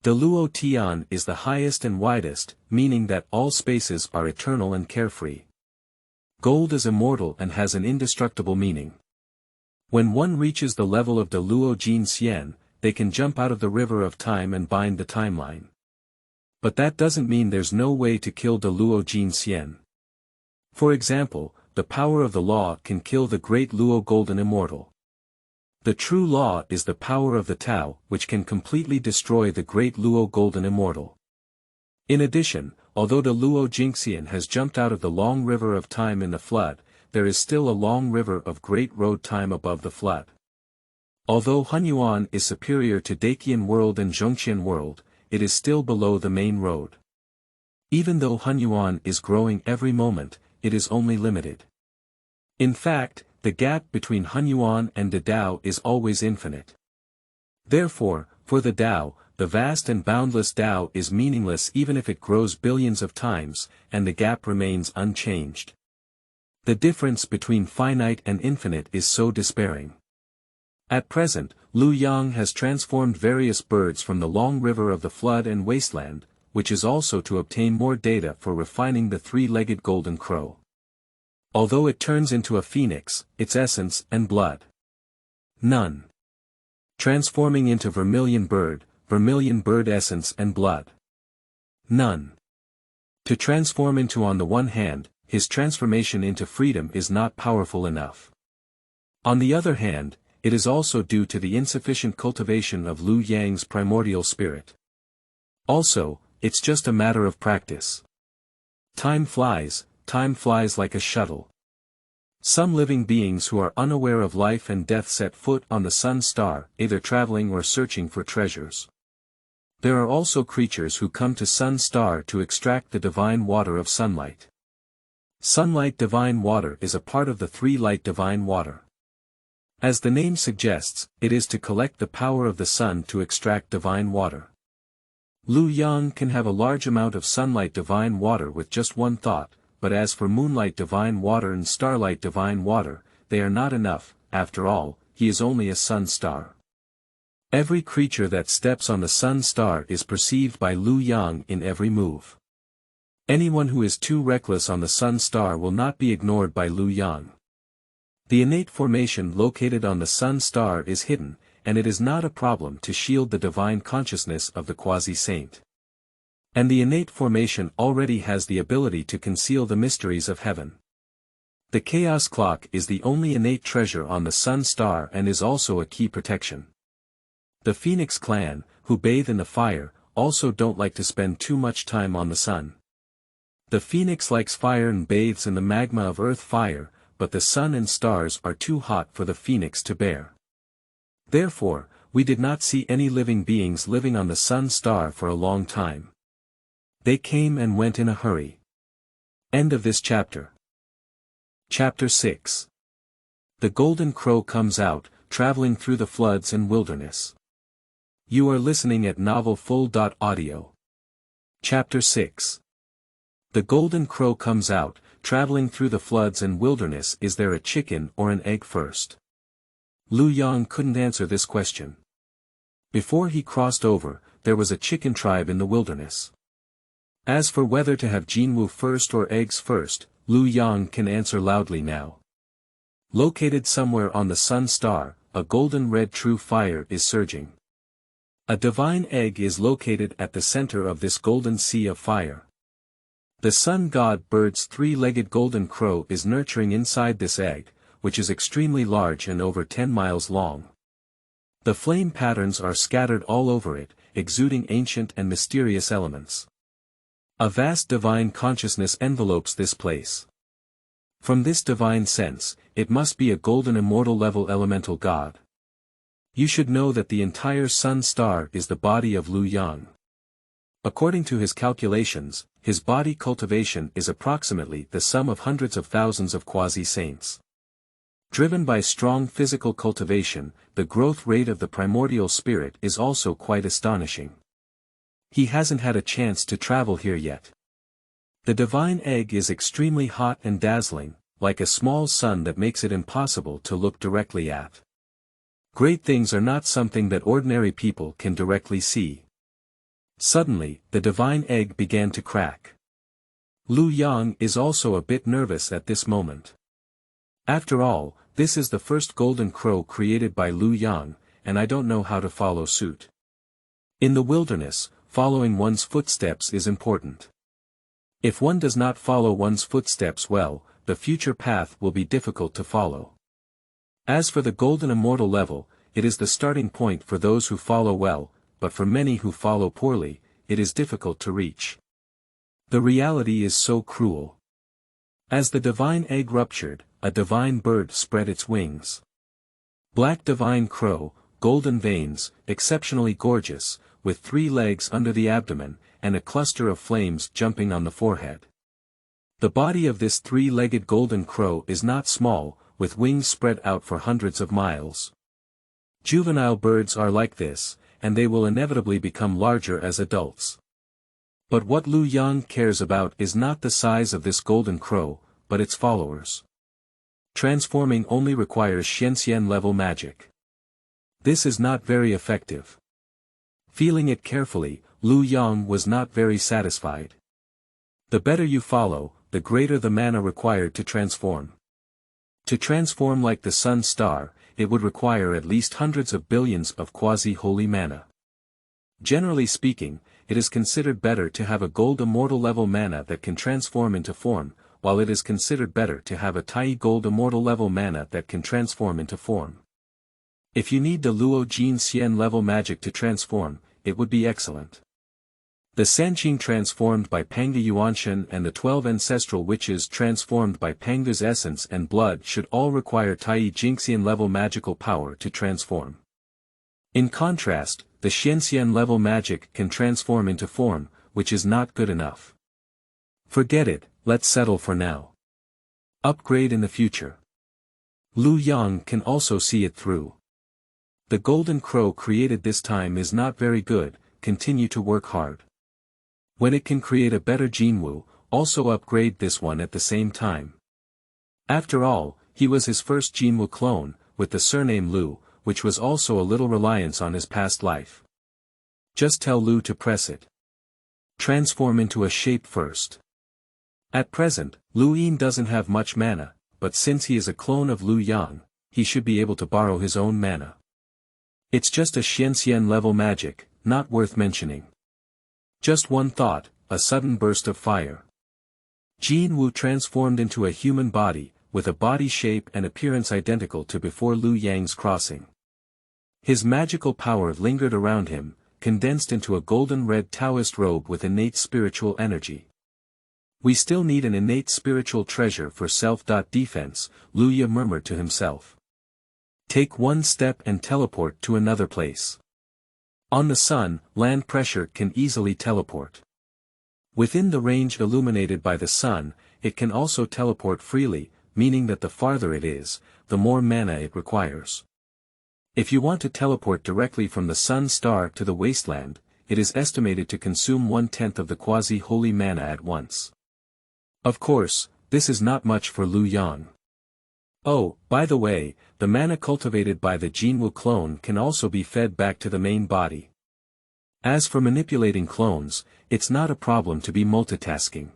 The Luo Tian is the highest and widest, meaning that all spaces are eternal and carefree. Gold is immortal and has an indestructible meaning. When one reaches the level of the Luo Jin Xian, they can jump out of the river of time and bind the timeline. But that doesn't mean there's no way to kill the Luo Jin Xian. For example, the power of the law can kill the great Luo Golden Immortal. The true law is the power of the Tao, which can completely destroy the great Luo Golden Immortal. In addition, although the Luo Jingxian has jumped out of the long river of time in the flood, there is still a long river of great road time above the flood. Although Hunyuan is superior to Daqian world and Zhongqian world, it is still below the main road. Even though Hunyuan is growing every moment, it is only limited. In fact, the gap between Hunyuan and the Tao is always infinite. Therefore, for the Tao, the vast and boundless Tao is meaningless even if it grows billions of times, and the gap remains unchanged. The difference between finite and infinite is so despairing. At present, Lu Yang has transformed various birds from the long river of the flood and wasteland, which is also to obtain more data for refining the three-legged golden crow. Although it turns into a phoenix, its essence and blood. None. Transforming into vermilion bird essence and blood. None. To transform into, on the one hand, his transformation into freedom is not powerful enough. On the other hand, it is also due to the insufficient cultivation of Lu Yang's primordial spirit. Also, it's just a matter of practice. Time flies like a shuttle. Some living beings who are unaware of life and death set foot on the sun star, either traveling or searching for treasures. There are also creatures who come to sun star to extract the divine water of sunlight. Sunlight divine water is a part of the three-light divine water. As the name suggests, it is to collect the power of the sun to extract divine water. Lu Yang can have a large amount of sunlight divine water with just one thought, but as for moonlight divine water and starlight divine water, they are not enough. After all, he is only a sun star. Every creature that steps on the sun star is perceived by Lu Yang in every move. Anyone who is too reckless on the sun star will not be ignored by Lu Yang. The innate formation located on the sun star is hidden, and it is not a problem to shield the divine consciousness of the quasi-saint. And the innate formation already has the ability to conceal the mysteries of heaven. The chaos clock is the only innate treasure on the sun star and is also a key protection. The Phoenix clan, who bathe in the fire, also don't like to spend too much time on the sun. The Phoenix likes fire and bathes in the magma of earth fire, but the sun and stars are too hot for the Phoenix to bear. Therefore, we did not see any living beings living on the sun star for a long time. They came and went in a hurry. End of this chapter. Chapter 6. The Golden Crow comes out, traveling through the floods and wilderness. You are listening at novelfull.audio. Chapter 6. The Golden Crow comes out, traveling through the floods and wilderness. Is there a chicken or an egg first? Lu Yang couldn't answer this question. Before he crossed over, there was a chicken tribe in the wilderness. As for whether to have Jinwu first or eggs first, Lu Yang can answer loudly now. Located somewhere on the sun star, a golden red true fire is surging. A divine egg is located at the center of this golden sea of fire. The sun god bird's three-legged golden crow is nurturing inside this egg, which is extremely large and over 10 miles long. The flame patterns are scattered all over it, exuding ancient and mysterious elements. A vast divine consciousness envelopes this place. From this divine sense, it must be a golden immortal level elemental god. You should know that the entire sun star is the body of Lu Yang. According to his calculations, his body cultivation is approximately the sum of hundreds of thousands of quasi-saints. Driven by strong physical cultivation, the growth rate of the primordial spirit is also quite astonishing. He hasn't had a chance to travel here yet. The divine egg is extremely hot and dazzling, like a small sun that makes it impossible to look directly at. Great things are not something that ordinary people can directly see. Suddenly, the divine egg began to crack. Lu Yang is also a bit nervous at this moment. After all, this is the first golden crow created by Lu Yang, and I don't know how to follow suit. In the wilderness, following one's footsteps is important. If one does not follow one's footsteps well, the future path will be difficult to follow. As for the golden immortal level, it is the starting point for those who follow well, but for many who follow poorly, it is difficult to reach. The reality is so cruel. As the divine egg ruptured, a divine bird spread its wings. Black divine crow, golden veins, exceptionally gorgeous, with 3 legs under the abdomen, and a cluster of flames jumping on the forehead. The body of this 3-legged golden crow is not small, with wings spread out for hundreds of miles. Juvenile birds are like this, and they will inevitably become larger as adults. But what Lu Yang cares about is not the size of this golden crow, but its followers. Transforming only requires Xianxian level magic. This is not very effective. Feeling it carefully, Lu Yang was not very satisfied. The better you follow, the greater the mana required to transform. To transform like the sun star, it would require at least hundreds of billions of quasi-holy mana. Generally speaking, it is considered better to have a gold immortal level mana that can transform into form, while it is considered better to have a Tai gold immortal level mana that can transform into form. If you need the Luo Jin Xian level magic to transform, it would be excellent. The Sanqing transformed by Panga Yuanshan and the 12 ancestral witches transformed by Panga's essence and blood should all require Tai Jingxian level magical power to transform. In contrast, the Xianxian level magic can transform into form, which is not good enough. Forget it, let's settle for now. Upgrade in the future. Lu Yang can also see it through. The golden crow created this time is not very good, continue to work hard. When it can create a better Jinwu, also upgrade this one at the same time. After all, he was his first Jinwu clone, with the surname Lu, which was also a little reliance on his past life. Just tell Lu to press it. Transform into a shape first. At present, Lu Yin doesn't have much mana, but since he is a clone of Lu Yang, he should be able to borrow his own mana. It's just a Xianxian level magic, not worth mentioning. Just one thought, a sudden burst of fire. Jinwu transformed into a human body, with a body shape and appearance identical to before Lu Yang's crossing. His magical power lingered around him, condensed into a golden red Taoist robe with innate spiritual energy. We still need an innate spiritual treasure for self-defense, Lu Ya murmured to himself. Take one step and teleport to another place. On the sun, land pressure can easily teleport. Within the range illuminated by the sun, it can also teleport freely, meaning that the farther it is, the more mana it requires. If you want to teleport directly from the sun star to the wasteland, it is estimated to consume 1/10 of the quasi-holy mana at once. Of course, this is not much for Lu Yang. Oh, by the way, the mana cultivated by the Jinwu clone can also be fed back to the main body. As for manipulating clones, it's not a problem to be multitasking.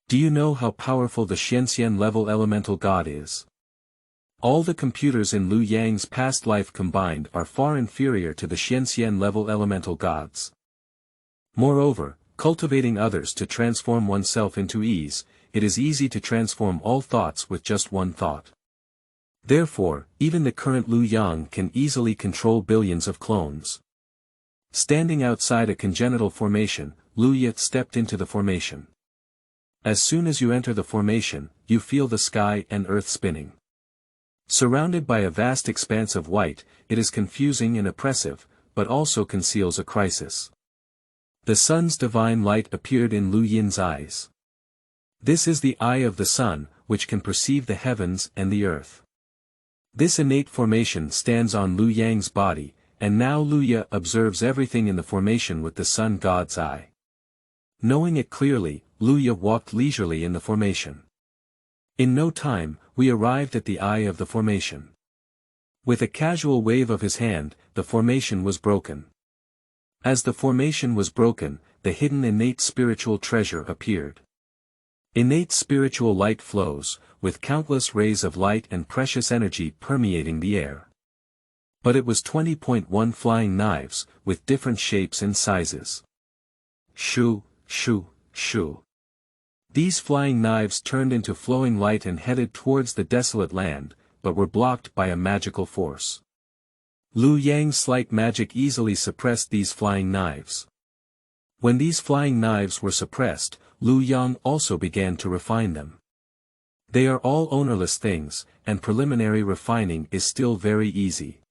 Do you know how powerful the Xianxian level elemental god is? All the computers in Liu Yang's past life combined are far inferior to the Xianxian level elemental gods. Moreover, cultivating others to transform oneself into ease, it is easy to transform all thoughts with just one thought. Therefore, even the current Liu Yang can easily control billions of clones. Standing outside a congenital formation, Liu Ye stepped into the formation. As soon as you enter the formation, you feel the sky and earth spinning. Surrounded by a vast expanse of white, it is confusing and oppressive, but also conceals a crisis. The sun's divine light appeared in Liu Yin's eyes. This is the eye of the sun, which can perceive the heavens and the earth. This innate formation stands on Liu Yang's body, and now Liu Ye observes everything in the formation with the sun god's eye. Knowing it clearly, Liu Ye walked leisurely in the formation. In no time, we arrived at the eye of the formation. With a casual wave of his hand, the formation was broken. As the formation was broken, the hidden innate spiritual treasure appeared. Innate spiritual light flows, with countless rays of light and precious energy permeating the air. But it was 20.1 flying knives, with different shapes and sizes. Shoo, shoo, shoo. These flying knives turned into flowing light and headed towards the desolate land, but were blocked by a magical force. Liu Yang's slight magic easily suppressed these flying knives. When these flying knives were suppressed, Liu Yang also began to refine them. They are all ownerless things, and preliminary refining is still very easy.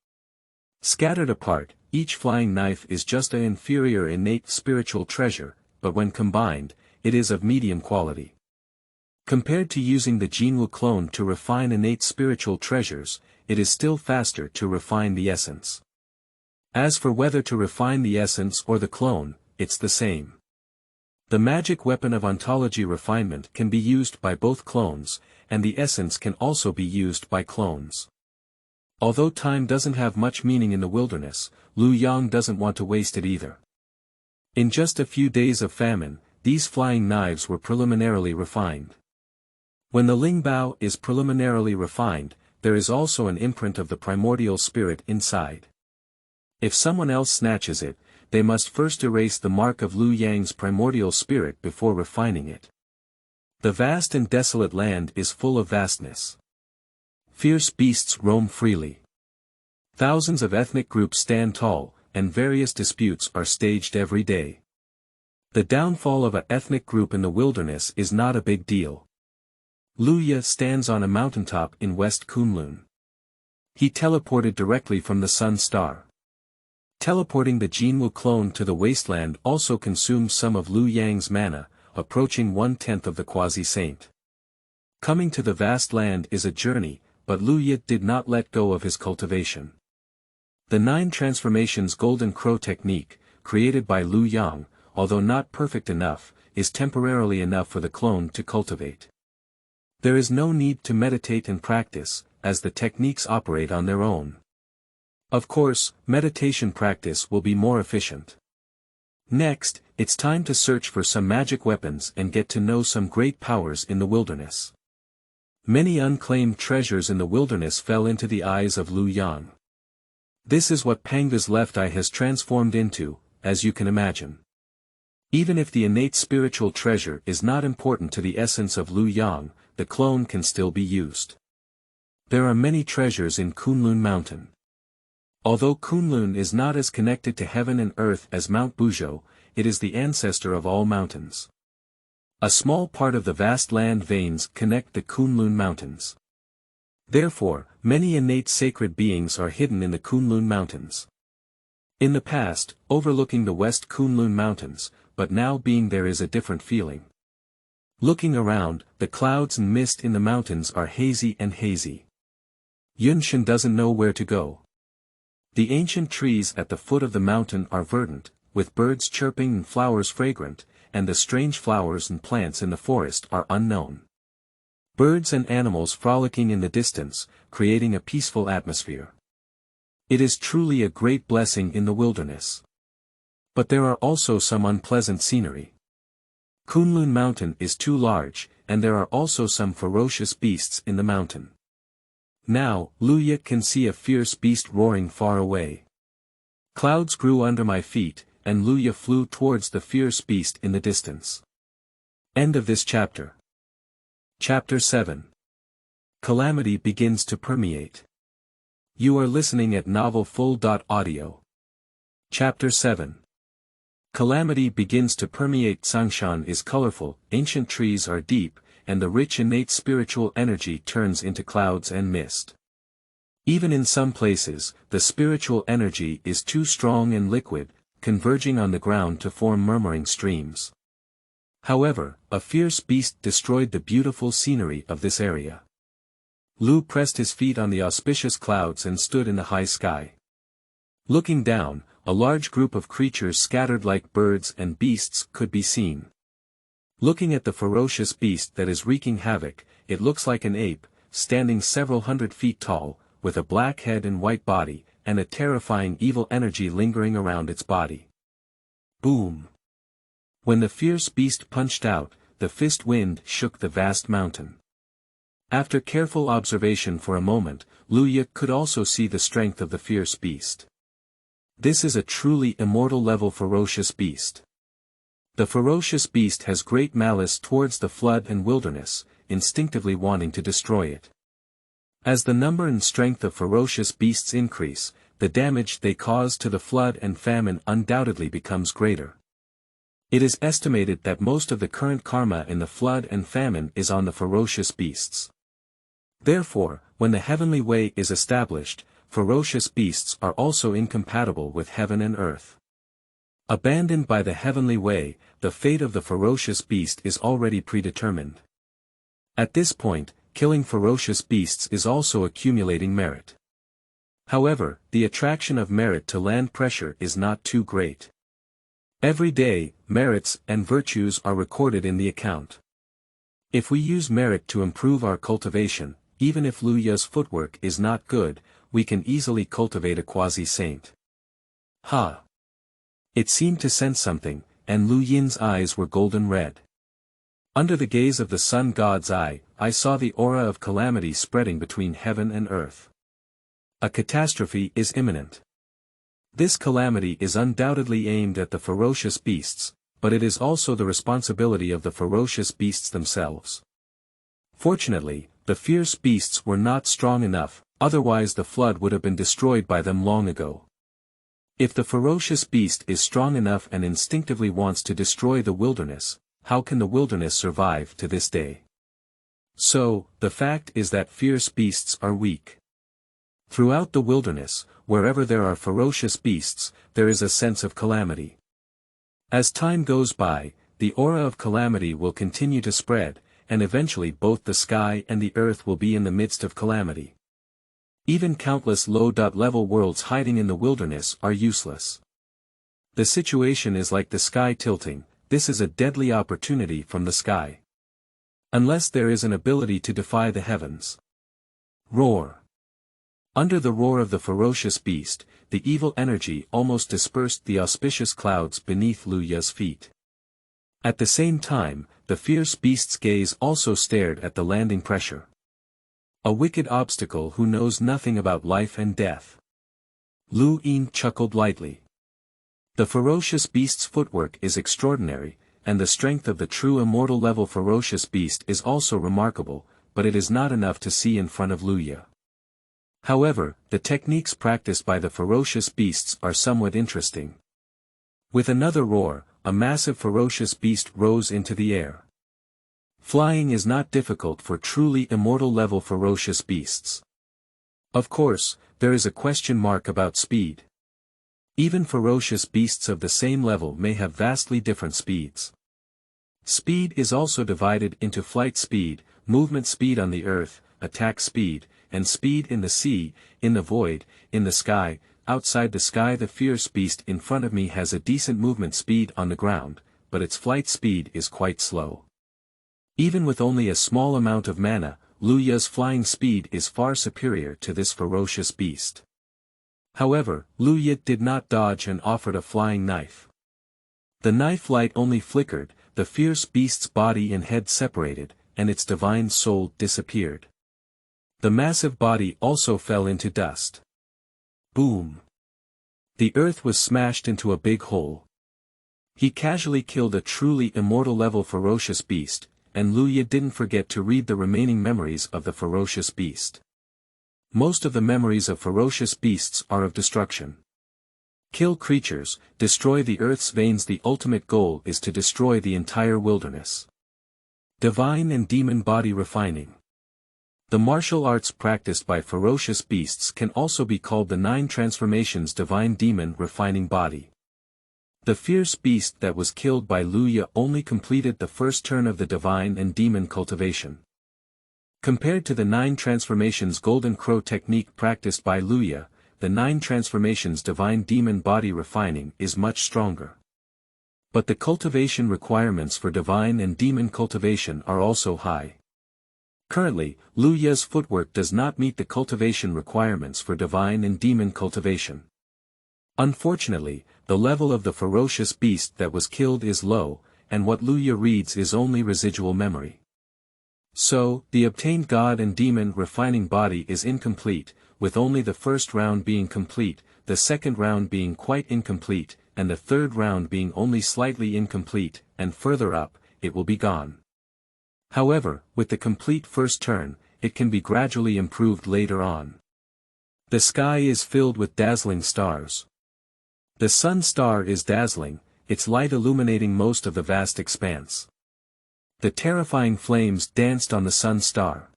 Scattered apart, each flying knife is just an inferior innate spiritual treasure, but when combined, it is of medium quality. Compared to using the Jinwu clone to refine innate spiritual treasures, it is still faster to refine the essence. As for whether to refine the essence or the clone, it's the same. The magic weapon of ontology refinement can be used by both clones, and the essence can also be used by clones. Although time doesn't have much meaning in the wilderness, Liu Yang doesn't want to waste it either. In just a few days of famine, these flying knives were preliminarily refined. When the Lingbao is preliminarily refined, there is also an imprint of the primordial spirit inside. If someone else snatches it, they must first erase the mark of Liu Yang's primordial spirit before refining it. The vast and desolate land is full of vastness. Fierce beasts roam freely. Thousands of ethnic groups stand tall, and various disputes are staged every day. The downfall of an ethnic group in the wilderness is not a big deal. Liu Ye stands on a mountaintop in West Kunlun. He teleported directly from the sun star. Teleporting the Jinwu clone to the wasteland also consumes some of Liu Yang's mana, approaching 1/10 of the quasi-saint. Coming to the vast land is a journey, but Liu Ye did not let go of his cultivation. The 9 transformations golden crow technique, created by Liu Yang, although not perfect enough, is temporarily enough for the clone to cultivate. There is no need to meditate and practice, as the techniques operate on their own. Of course, meditation practice will be more efficient. Next, it's time to search for some magic weapons and get to know some great powers in the wilderness. Many unclaimed treasures in the wilderness fell into the eyes of Liu Yang. This is what Panga's left eye has transformed into, as you can imagine. Even if the innate spiritual treasure is not important to the essence of Liu Yang, the clone can still be used. There are many treasures in Kunlun Mountain. Although Kunlun is not as connected to heaven and earth as Mount Buzhou, it is the ancestor of all mountains. A small part of the vast land veins connect the Kunlun Mountains. Therefore, many innate sacred beings are hidden in the Kunlun Mountains. In the past, overlooking the West Kunlun Mountains, but now being there is a different feeling. Looking around, the clouds and mist in the mountains are hazy and hazy. Yunshin doesn't know where to go. The ancient trees at the foot of the mountain are verdant, with birds chirping and flowers fragrant, and the strange flowers and plants in the forest are unknown. Birds and animals frolicking in the distance, creating a peaceful atmosphere. It is truly a great blessing in the wilderness. But there are also some unpleasant scenery. Kunlun Mountain is too large, and there are also some ferocious beasts in the mountain. Now, Luya can see a fierce beast roaring far away. Clouds grew under my feet, and Luya flew towards the fierce beast in the distance. End of this chapter. Chapter 7. Calamity begins to permeate. You are listening at novelfull.audio. Chapter 7. Calamity begins to permeate. Sangshan is colorful, ancient trees are deep, and the rich innate spiritual energy turns into clouds and mist. Even in some places, the spiritual energy is too strong and liquid, converging on the ground to form murmuring streams. However, a fierce beast destroyed the beautiful scenery of this area. Lu pressed his feet on the auspicious clouds and stood in the high sky. Looking down, a large group of creatures scattered like birds and beasts could be seen. Looking at the ferocious beast that is wreaking havoc, it looks like an ape, standing several hundred feet tall, with a black head and white body, and a terrifying evil energy lingering around its body. Boom! When the fierce beast punched out, the fist wind shook the vast mountain. After careful observation for a moment, Luya could also see the strength of the fierce beast. This is a truly immortal-level ferocious beast. The ferocious beast has great malice towards the flood and wilderness, instinctively wanting to destroy it. As the number and strength of ferocious beasts increase, the damage they cause to the flood and famine undoubtedly becomes greater. It is estimated that most of the current karma in the flood and famine is on the ferocious beasts. Therefore, when the heavenly way is established, ferocious beasts are also incompatible with heaven and earth. Abandoned by the heavenly way, the fate of the ferocious beast is already predetermined. At this point, killing ferocious beasts is also accumulating merit. However, the attraction of merit to land pressure is not too great. Every day, merits and virtues are recorded in the account. If we use merit to improve our cultivation, even if Luya's footwork is not good, we can easily cultivate a quasi-saint. Ha! It seemed to sense something, and Lu Yin's eyes were golden red. Under the gaze of the sun god's eye, I saw the aura of calamity spreading between heaven and earth. A catastrophe is imminent. This calamity is undoubtedly aimed at the ferocious beasts, but it is also the responsibility of the ferocious beasts themselves. Fortunately, the fierce beasts were not strong enough, otherwise the flood would have been destroyed by them long ago. If the ferocious beast is strong enough and instinctively wants to destroy the wilderness, how can the wilderness survive to this day? So, the fact is that fierce beasts are weak. Throughout the wilderness, wherever there are ferocious beasts, there is a sense of calamity. As time goes by, the aura of calamity will continue to spread, and eventually both the sky and the earth will be in the midst of calamity. Even countless low-level worlds hiding in the wilderness are useless. The situation is like the sky tilting. This is a deadly opportunity from the sky. Unless there is an ability to defy the heavens. Roar. Under the roar of the ferocious beast, the evil energy almost dispersed the auspicious clouds beneath Luya's feet. At the same time, the fierce beast's gaze also stared at the landing pressure. A wicked obstacle who knows nothing about life and death. Lu Yin chuckled lightly. The ferocious beast's footwork is extraordinary, and the strength of the true immortal level ferocious beast is also remarkable, but it is not enough to see in front of Luya. However, the techniques practiced by the ferocious beasts are somewhat interesting. With another roar, a massive ferocious beast rose into the air. Flying is not difficult for truly immortal level ferocious beasts. Of course, there is a question mark about speed. Even ferocious beasts of the same level may have vastly different speeds. Speed is also divided into flight speed, movement speed on the earth, attack speed, and speed in the sea, in the void, in the sky. Outside the sky, the fierce beast in front of me has a decent movement speed on the ground, but its flight speed is quite slow. Even with only a small amount of mana, Lu Ya's flying speed is far superior to this ferocious beast. However, Lu Ya did not dodge and offered a flying knife. The knife light only flickered, the fierce beast's body and head separated, and its divine soul disappeared. The massive body also fell into dust. Boom! The earth was smashed into a big hole. He casually killed a truly immortal-level ferocious beast, and Lu Ya didn't forget to read the remaining memories of the ferocious beast. Most of the memories of ferocious beasts are of destruction. Kill creatures, destroy the earth's veins. The ultimate goal is to destroy the entire wilderness. Divine and demon body refining. The martial arts practiced by ferocious beasts can also be called the 9 transformations divine demon refining body. The fierce beast that was killed by Lu Ya only completed the first turn of the divine and demon cultivation. Compared to the 9 transformations golden crow technique practiced by Lu Ya, the 9 transformations divine demon body refining is much stronger. But the cultivation requirements for divine and demon cultivation are also high. Currently, Lu Ya's footwork does not meet the cultivation requirements for divine and demon cultivation. Unfortunately, the level of the ferocious beast that was killed is low, and what Lu Ya reads is only residual memory. So, the obtained god and demon refining body is incomplete, with only the first round being complete, the second round being quite incomplete, and the third round being only slightly incomplete, and further up, it will be gone. However, with the complete first turn, it can be gradually improved later on. The sky is filled with dazzling stars. The sun star is dazzling, its light illuminating most of the vast expanse. The terrifying flames danced on the sun star.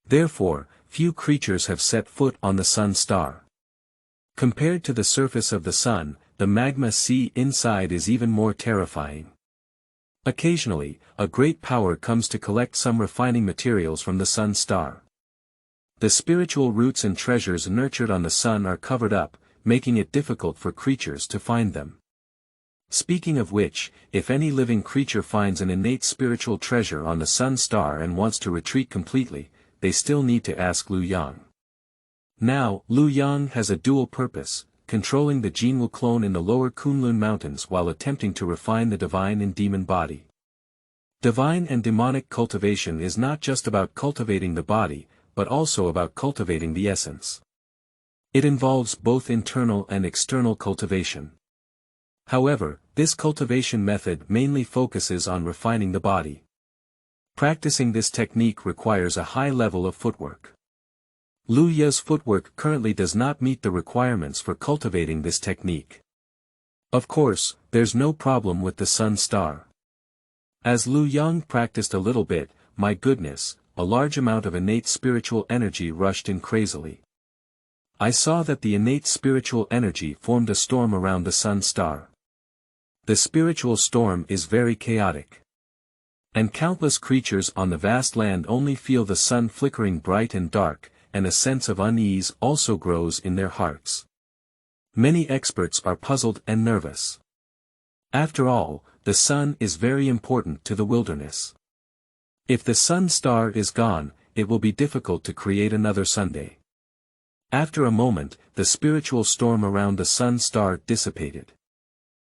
Therefore, few creatures have set foot on the sun star. Compared to the surface of the sun, the magma sea inside is even more terrifying. Occasionally, a great power comes to collect some refining materials from the sun star. The spiritual roots and treasures nurtured on the sun are covered up, making it difficult for creatures to find them. Speaking of which, if any living creature finds an innate spiritual treasure on the sun star and wants to retreat completely, they still need to ask Lu Yang. Now, Lu Yang has a dual purpose, controlling the Jinwu clone in the lower Kunlun Mountains while attempting to refine the divine and demon body. Divine and demonic cultivation is not just about cultivating the body, but also about cultivating the essence. It involves both internal and external cultivation. However, this cultivation method mainly focuses on refining the body. Practicing this technique requires a high level of footwork. Lu Ya's footwork currently does not meet the requirements for cultivating this technique. Of course, there's no problem with the sun star. As Lu Yang practiced a little bit, my goodness, a large amount of innate spiritual energy rushed in crazily. I saw that the innate spiritual energy formed a storm around the sun star. The spiritual storm is very chaotic. And countless creatures on the vast land only feel the sun flickering bright and dark, and a sense of unease also grows in their hearts. Many experts are puzzled and nervous. After all, the sun is very important to the wilderness. If the sun star is gone, it will be difficult to create another Sunday. After a moment, the spiritual storm around the sun star dissipated.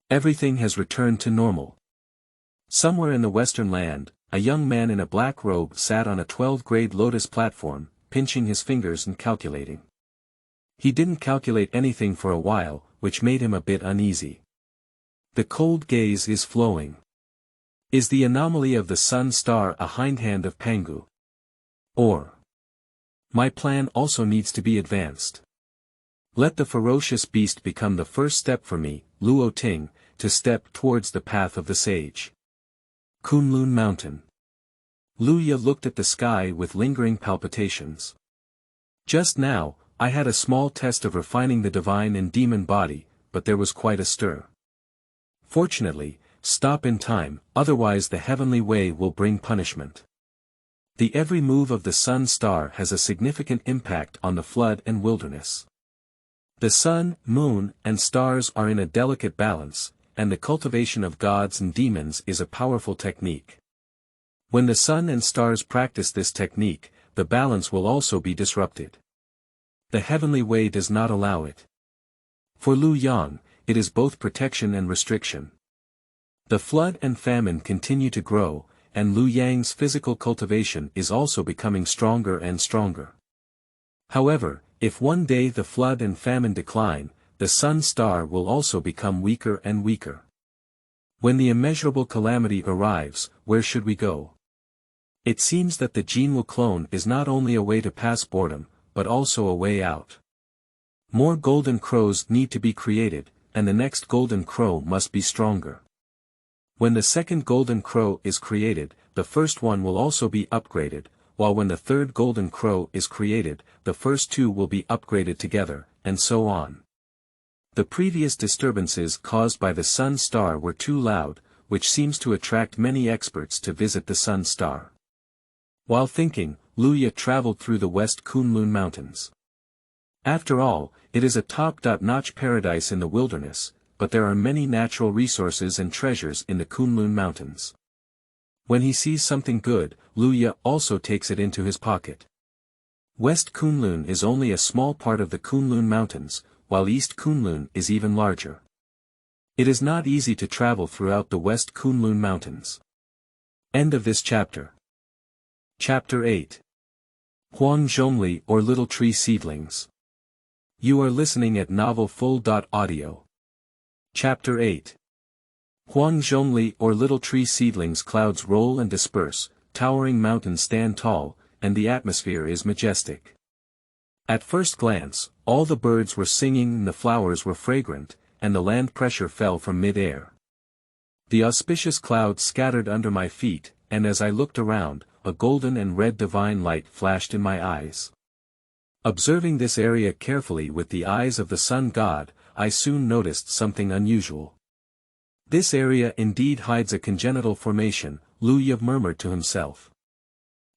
Everything has returned to normal. Somewhere in the western land, a young man in a black robe sat on a 12-grade Lotus platform, pinching his fingers and calculating. He didn't calculate anything for a while, which made him a bit uneasy. The cold gaze is flowing. Is the anomaly of the sun star a hindhand of Pangu? Or my plan also needs to be advanced. Let the ferocious beast become the first step for me, Luo Ting, to step towards the path of the sage. Kunlun Mountain. Lu Ya looked at the sky with lingering palpitations. Just now, I had a small test of refining the divine and demon body, but there was quite a stir. Fortunately, stop in time, otherwise the heavenly way will bring punishment. The every move of the sun star has a significant impact on the flood and wilderness. The sun, moon, and stars are in a delicate balance, and the cultivation of gods and demons is a powerful technique. When the sun and stars practice this technique, the balance will also be disrupted. The heavenly way does not allow it. For Lu Yang, it is both protection and restriction. The flood and famine continue to grow, and Lu Yang's physical cultivation is also becoming stronger and stronger. However, if one day the flood and famine decline, the sun star will also become weaker and weaker. When the immeasurable calamity arrives, where should we go? It seems that the Jinwu clone is not only a way to pass boredom, but also a way out. More golden crows need to be created, and the next golden crow must be stronger. When the second golden crow is created, the first one will also be upgraded, while when the third golden crow is created, the first two will be upgraded together, and so on. The previous disturbances caused by the sun star were too loud, which seems to attract many experts to visit the sun star. While thinking, Luya traveled through the West Kunlun Mountains. After all, it is a top-notch paradise in the wilderness, but there are many natural resources and treasures in the Kunlun Mountains. When he sees something good, Luya also takes it into his pocket. West Kunlun is only a small part of the Kunlun Mountains, while East Kunlun is even larger. It is not easy to travel throughout the West Kunlun Mountains. End of this chapter. Chapter 8. Huang Zhongli or Little Tree Seedlings. You are listening at novelfull.audio. Chapter 8. Huang Zhongli or Little Tree Seedlings. Clouds roll and disperse, towering mountains stand tall, and the atmosphere is majestic. At first glance, all the birds were singing and the flowers were fragrant, and the land pressure fell from mid-air. The auspicious clouds scattered under my feet, and as I looked around, a golden and red divine light flashed in my eyes. Observing this area carefully with the eyes of the sun god, I soon noticed something unusual. This area indeed hides a congenital formation, Luya murmured to himself.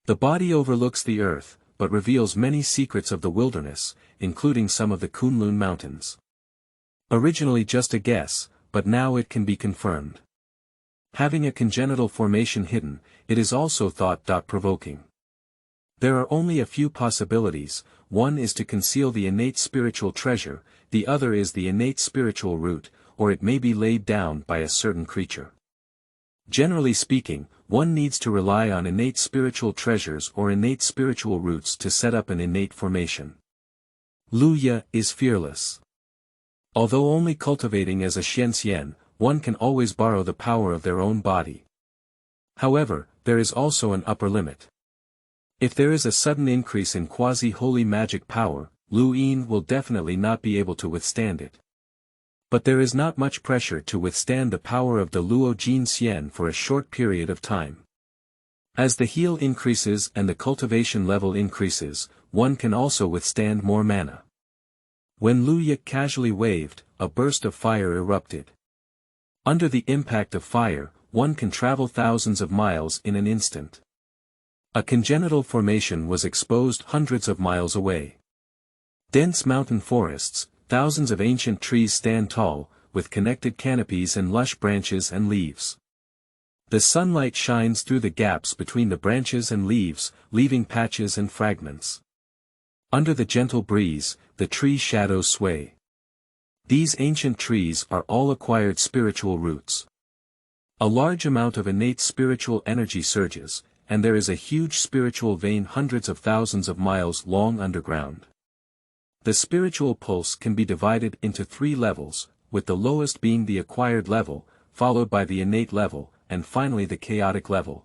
The body overlooks the earth, but reveals many secrets of the wilderness, including some of the Kunlun Mountains. Originally just a guess, but now it can be confirmed. Having a congenital formation hidden, it is also thought-provoking. There are only a few possibilities. One is to conceal the innate spiritual treasure, the other is the innate spiritual root, or it may be laid down by a certain creature. Generally speaking, one needs to rely on innate spiritual treasures or innate spiritual roots to set up an innate formation. Luya is fearless. Although only cultivating as a xian, one can always borrow the power of their own body. However, there is also an upper limit. If there is a sudden increase in quasi-holy magic power, Lu Yin will definitely not be able to withstand it. But there is not much pressure to withstand the power of the Luo Jin Xian for a short period of time. As the heal increases and the cultivation level increases, one can also withstand more mana. When Luya casually waved, a burst of fire erupted. Under the impact of fire, one can travel thousands of miles in an instant. A congenital formation was exposed hundreds of miles away. Dense mountain forests, thousands of ancient trees stand tall, with connected canopies and lush branches and leaves. The sunlight shines through the gaps between the branches and leaves, leaving patches and fragments. Under the gentle breeze, the tree shadows sway. These ancient trees are all acquired spiritual roots. A large amount of innate spiritual energy surges, and there is a huge spiritual vein hundreds of thousands of miles long underground. The spiritual pulse can be divided into 3 levels, with the lowest being the acquired level, followed by the innate level, and finally the chaotic level.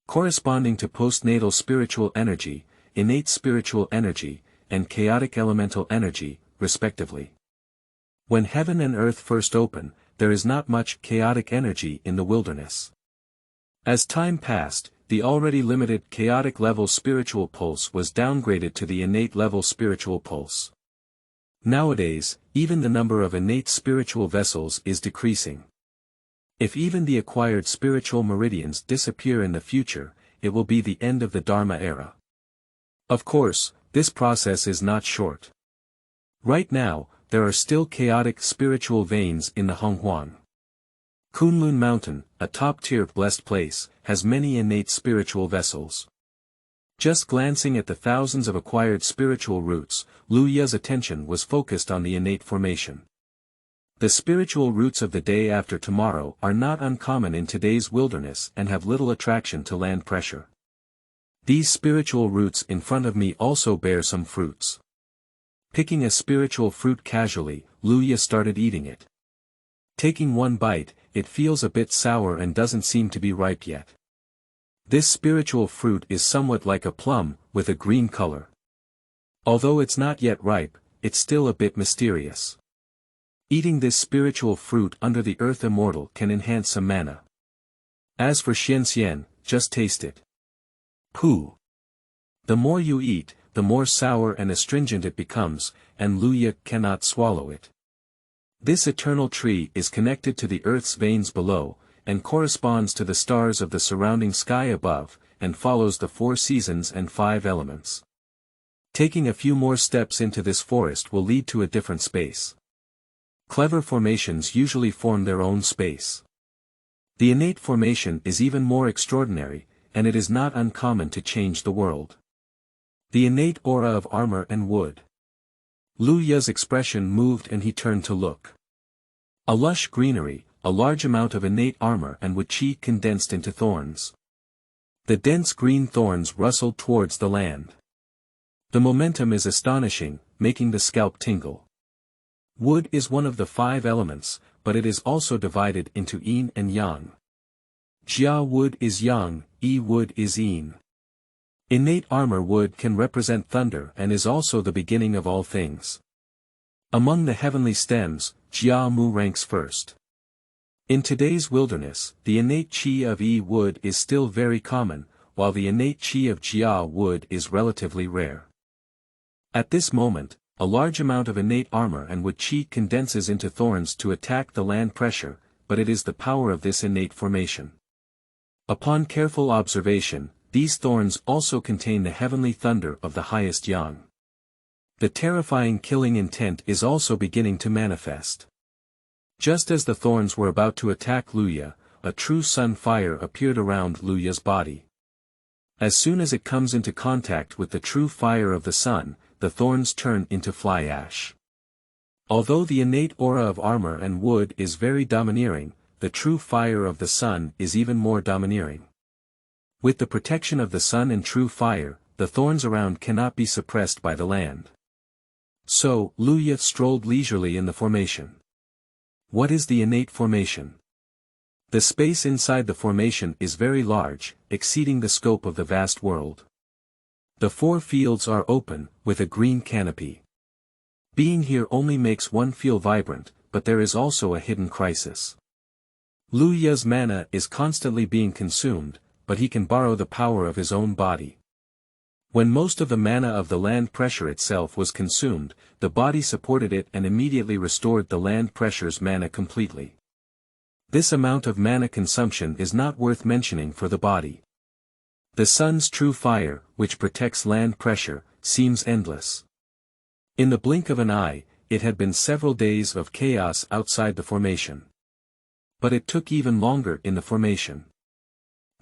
Corresponding to postnatal spiritual energy, innate spiritual energy, and chaotic elemental energy, respectively. When heaven and earth first open, there is not much chaotic energy in the wilderness. As time passed, the already limited chaotic level spiritual pulse was downgraded to the innate level spiritual pulse. Nowadays, even the number of innate spiritual vessels is decreasing. If even the acquired spiritual meridians disappear in the future, it will be the end of the Dharma era. Of course, this process is not short. Right now, there are still chaotic spiritual veins in the Huang Kunlun Mountain, a top-tier blessed place, has many innate spiritual vessels. Just glancing at the thousands of acquired spiritual roots, Lu Ye's attention was focused on the innate formation. The spiritual roots of the day after tomorrow are not uncommon in today's wilderness and have little attraction to land pressure. These spiritual roots in front of me also bear some fruits. Picking a spiritual fruit casually, Lu Ye started eating it. Taking one bite, it feels a bit sour and doesn't seem to be ripe yet. This spiritual fruit is somewhat like a plum, with a green color. Although it's not yet ripe, it's still a bit mysterious. Eating this spiritual fruit under the earth immortal can enhance some mana. As for Xian, just taste it. Pooh. The more you eat, the more sour and astringent it becomes, and Lu Ye cannot swallow it. This eternal tree is connected to the earth's veins below, and corresponds to the stars of the surrounding sky above, and follows the 4 seasons and 5 elements. Taking a few more steps into this forest will lead to a different space. Clever formations usually form their own space. The innate formation is even more extraordinary, and it is not uncommon to change the world. The innate aura of armor and wood. Lu Ye's expression moved and he turned to look. A lush greenery, a large amount of innate armor and wood chi condensed into thorns. The dense green thorns rustled towards the land. The momentum is astonishing, making the scalp tingle. Wood is one of the 5 elements, but it is also divided into yin and yang. Jia wood is yang, yi wood is yin. Innate armor wood can represent thunder and is also the beginning of all things. Among the heavenly stems, Jia Mu ranks first. In today's wilderness, the innate chi of yi wood is still very common, while the innate chi of Jia wood is relatively rare. At this moment, a large amount of innate armor and wood chi condenses into thorns to attack the land pressure, but it is the power of this innate formation. Upon careful observation, these thorns also contain the heavenly thunder of the highest yang. The terrifying killing intent is also beginning to manifest. Just as the thorns were about to attack Lu Ye, a true sun fire appeared around Lu Ye's body. As soon as it comes into contact with the true fire of the sun, the thorns turn into fly ash. Although the innate aura of armor and wood is very domineering, the true fire of the sun is even more domineering. With the protection of the sun and true fire, the thorns around cannot be suppressed by the land. So, Lu Ye strolled leisurely in the formation. What is the innate formation? The space inside the formation is very large, exceeding the scope of the vast world. The 4 fields are open, with a green canopy. Being here only makes one feel vibrant, but there is also a hidden crisis. Lu Ye's mana is constantly being consumed, but he can borrow the power of his own body. When most of the mana of the land pressure itself was consumed, the body supported it and immediately restored the land pressure's mana completely. This amount of mana consumption is not worth mentioning for the body. The sun's true fire, which protects land pressure, seems endless. In the blink of an eye, it had been several days of chaos outside the formation. But it took even longer in the formation.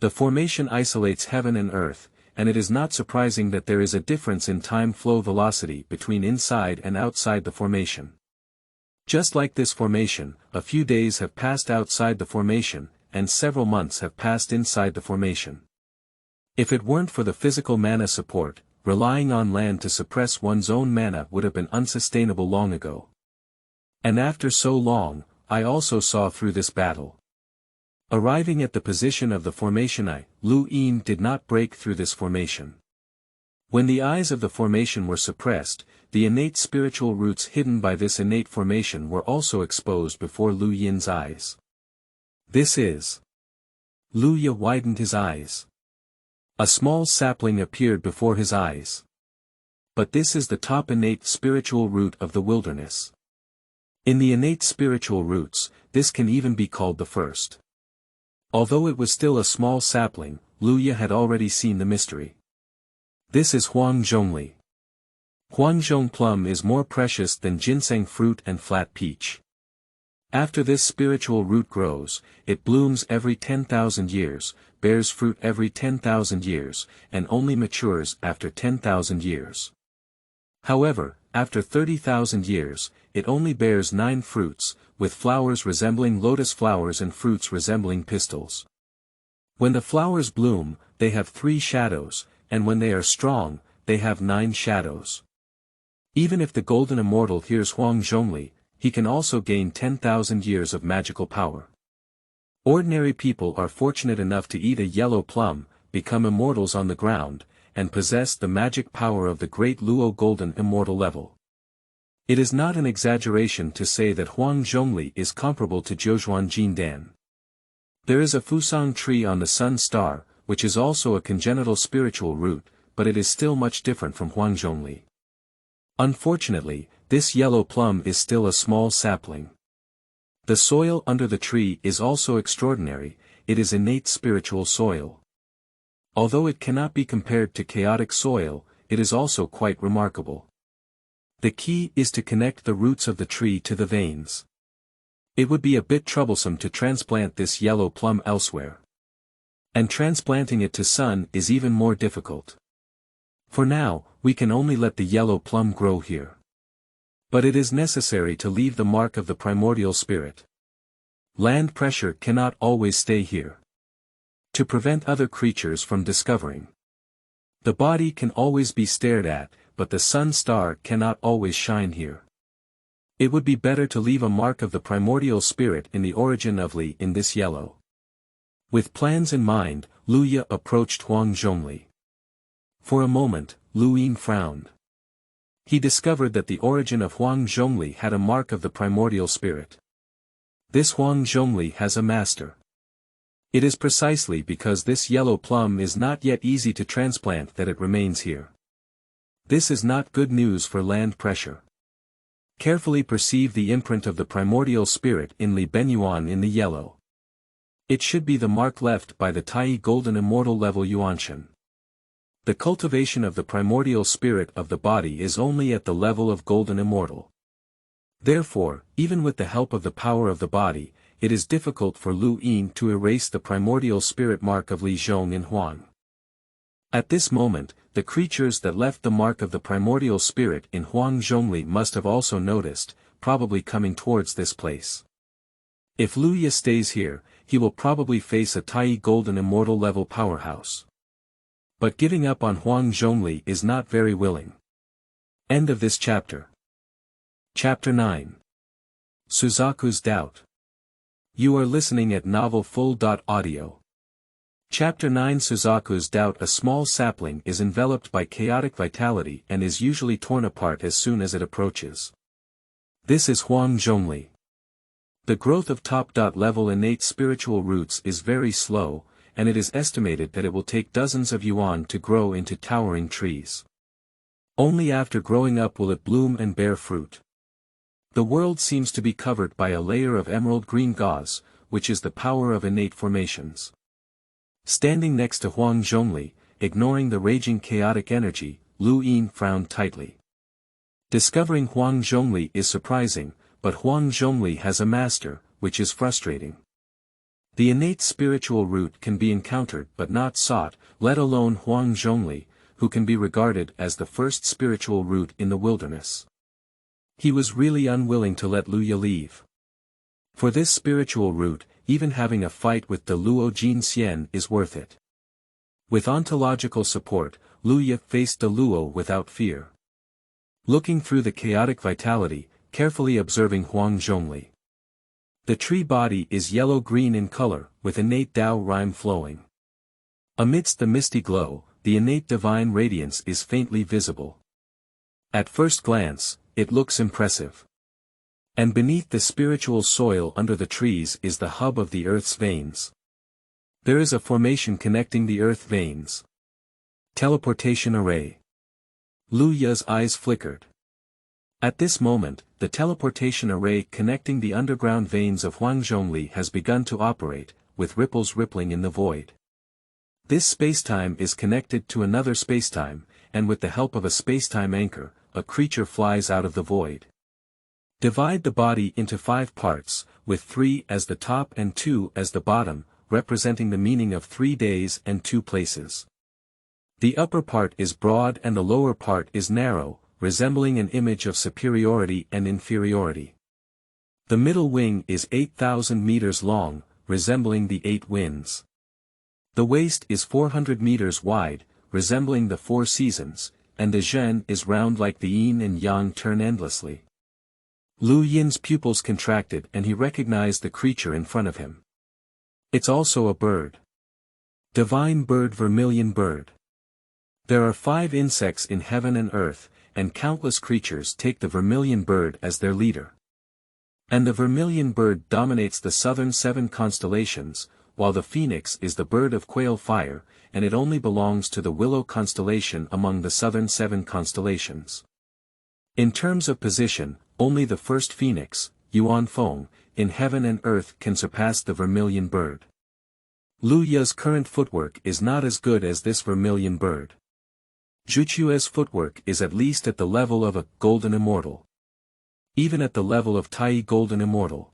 The formation isolates heaven and earth, and it is not surprising that there is a difference in time flow velocity between inside and outside the formation. Just like this formation, a few days have passed outside the formation, and several months have passed inside the formation. If it weren't for the physical mana support, relying on land to suppress one's own mana would have been unsustainable long ago. And after so long, I also saw through this battle. Arriving at the position of the formation Lu Yin did not break through this formation. When the eyes of the formation were suppressed, the innate spiritual roots hidden by this innate formation were also exposed before Lu Yin's eyes. This is. Lu Ye widened his eyes. A small sapling appeared before his eyes. But this is the top innate spiritual root of the wilderness. In the innate spiritual roots, this can even be called the first. Although it was still a small sapling, Lu Ye had already seen the mystery. This is Huang Zhongli. Huang Zhong plum is more precious than ginseng fruit and flat peach. After this spiritual root grows, it blooms every 10,000 years, bears fruit every 10,000 years, and only matures after 10,000 years. However, after 30,000 years, it only bears 9 fruits, with flowers resembling lotus flowers and fruits resembling pistils. When the flowers bloom, they have 3 shadows, and when they are strong, they have 9 shadows. Even if the golden immortal hears Huang Zhongli, he can also gain 10,000 years of magical power. Ordinary people are fortunate enough to eat a yellow plum, become immortals on the ground, and possess the magic power of the great Luo golden immortal level. It is not an exaggeration to say that Huang Zhongli is comparable to Zhouzhuan Jindan. There is a Fusang tree on the Sun Star, which is also a congenital spiritual root, but it is still much different from Huang Zhongli. Unfortunately, this yellow plum is still a small sapling. The soil under the tree is also extraordinary, it is innate spiritual soil. Although it cannot be compared to chaotic soil, it is also quite remarkable. The key is to connect the roots of the tree to the veins. It would be a bit troublesome to transplant this yellow plum elsewhere. And transplanting it to sun is even more difficult. For now, we can only let the yellow plum grow here. But it is necessary to leave the mark of the primordial spirit. Land pressure cannot always stay here. To prevent other creatures from discovering. The body can always be stared at, but the sun star cannot always shine here. It would be better to leave a mark of the primordial spirit in the origin of Li in this yellow. With plans in mind, Lu Ye approached Huang Zhongli. For a moment, Lu Yin frowned. He discovered that the origin of Huang Zhongli had a mark of the primordial spirit. This Huang Zhongli has a master. It is precisely because this yellow plum is not yet easy to transplant that it remains here. This is not good news for land pressure. Carefully perceive the imprint of the primordial spirit in Li Benyuan in the yellow. It should be the mark left by the Tai golden immortal level Yuanshan. The cultivation of the primordial spirit of the body is only at the level of golden immortal. Therefore, even with the help of the power of the body, it is difficult for Lu Yin to erase the primordial spirit mark of Li Zhong in Huang. At this moment, the creatures that left the mark of the primordial spirit in Huang Zhongli must have also noticed, probably coming towards this place. If Lu Ye stays here, he will probably face a Tai golden immortal level powerhouse. But giving up on Huang Zhongli is not very willing. End of this chapter. Chapter 9. Suzaku's Doubt. You are listening at novelfull.audio. Chapter 9 Suzaku's Doubt. A small sapling is enveloped by chaotic vitality and is usually torn apart as soon as it approaches. This is Huang Zhongli. The growth of top-level innate spiritual roots is very slow, and it is estimated that it will take dozens of yuan to grow into towering trees. Only after growing up will it bloom and bear fruit. The world seems to be covered by a layer of emerald green gauze, which is the power of innate formations. Standing next to Huang Zhongli, ignoring the raging chaotic energy, Lu Yin frowned tightly. Discovering Huang Zhongli is surprising, but Huang Zhongli has a master, which is frustrating. The innate spiritual root can be encountered but not sought, let alone Huang Zhongli, who can be regarded as the first spiritual root in the wilderness. He was really unwilling to let Lu Ye leave. For this spiritual root, even having a fight with the Luo Jin Xian is worth it. With ontological support, Lu Ye faced the Luo without fear. Looking through the chaotic vitality, carefully observing Huang Zhongli. The tree body is yellow-green in color, with innate Tao rhyme flowing. Amidst the misty glow, the innate divine radiance is faintly visible. At first glance, it looks impressive. And beneath the spiritual soil under the trees is the hub of the earth's veins. There is a formation connecting the earth veins. Teleportation array. Lu Ye's eyes flickered. At this moment, the teleportation array connecting the underground veins of Huang Zhongli has begun to operate, with ripples rippling in the void. This spacetime is connected to another spacetime, and with the help of a spacetime anchor, a creature flies out of the void. Divide the body into 5 parts, with 3 as the top and 2 as the bottom, representing the meaning of 3 days and 2 places. The upper part is broad and the lower part is narrow, resembling an image of superiority and inferiority. The middle wing is 8,000 meters long, resembling the 8 winds. The waist is 400 meters wide, resembling the 4 seasons, and the zhen is round like the yin and yang turn endlessly. Lu Yin's pupils contracted and he recognized the creature in front of him. It's also a bird. Divine bird, vermilion bird. There are 5 insects in heaven and earth, and countless creatures take the vermilion bird as their leader. And the vermilion bird dominates the southern 7 constellations, while the phoenix is the bird of quail fire, and it only belongs to the willow constellation among the southern 7 constellations. In terms of position, only the first phoenix, Yuan Feng, in heaven and earth can surpass the vermilion bird. Lu Ya's current footwork is not as good as this vermilion bird. Zhuchue's footwork is at least at the level of a golden immortal. Even at the level of Tai golden immortal.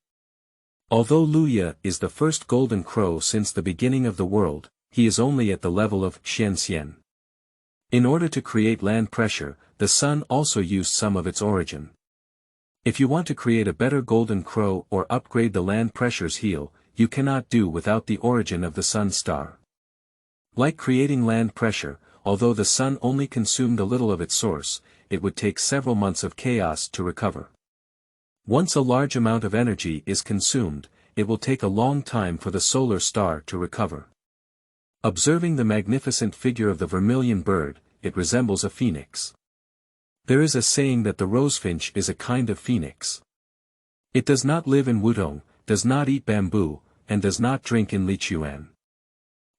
Although Lu Ya is the first golden crow since the beginning of the world, he is only at the level of Xian. In order to create land pressure, the sun also used some of its origin. If you want to create a better golden crow or upgrade the land pressure's heal, you cannot do without the origin of the sun star. Like creating land pressure, although the sun only consumed a little of its source, it would take several months of chaos to recover. Once a large amount of energy is consumed, it will take a long time for the solar star to recover. Observing the magnificent figure of the vermilion bird, it resembles a phoenix. There is a saying that the rosefinch is a kind of phoenix. It does not live in Wudong, does not eat bamboo, and does not drink in Lichuan.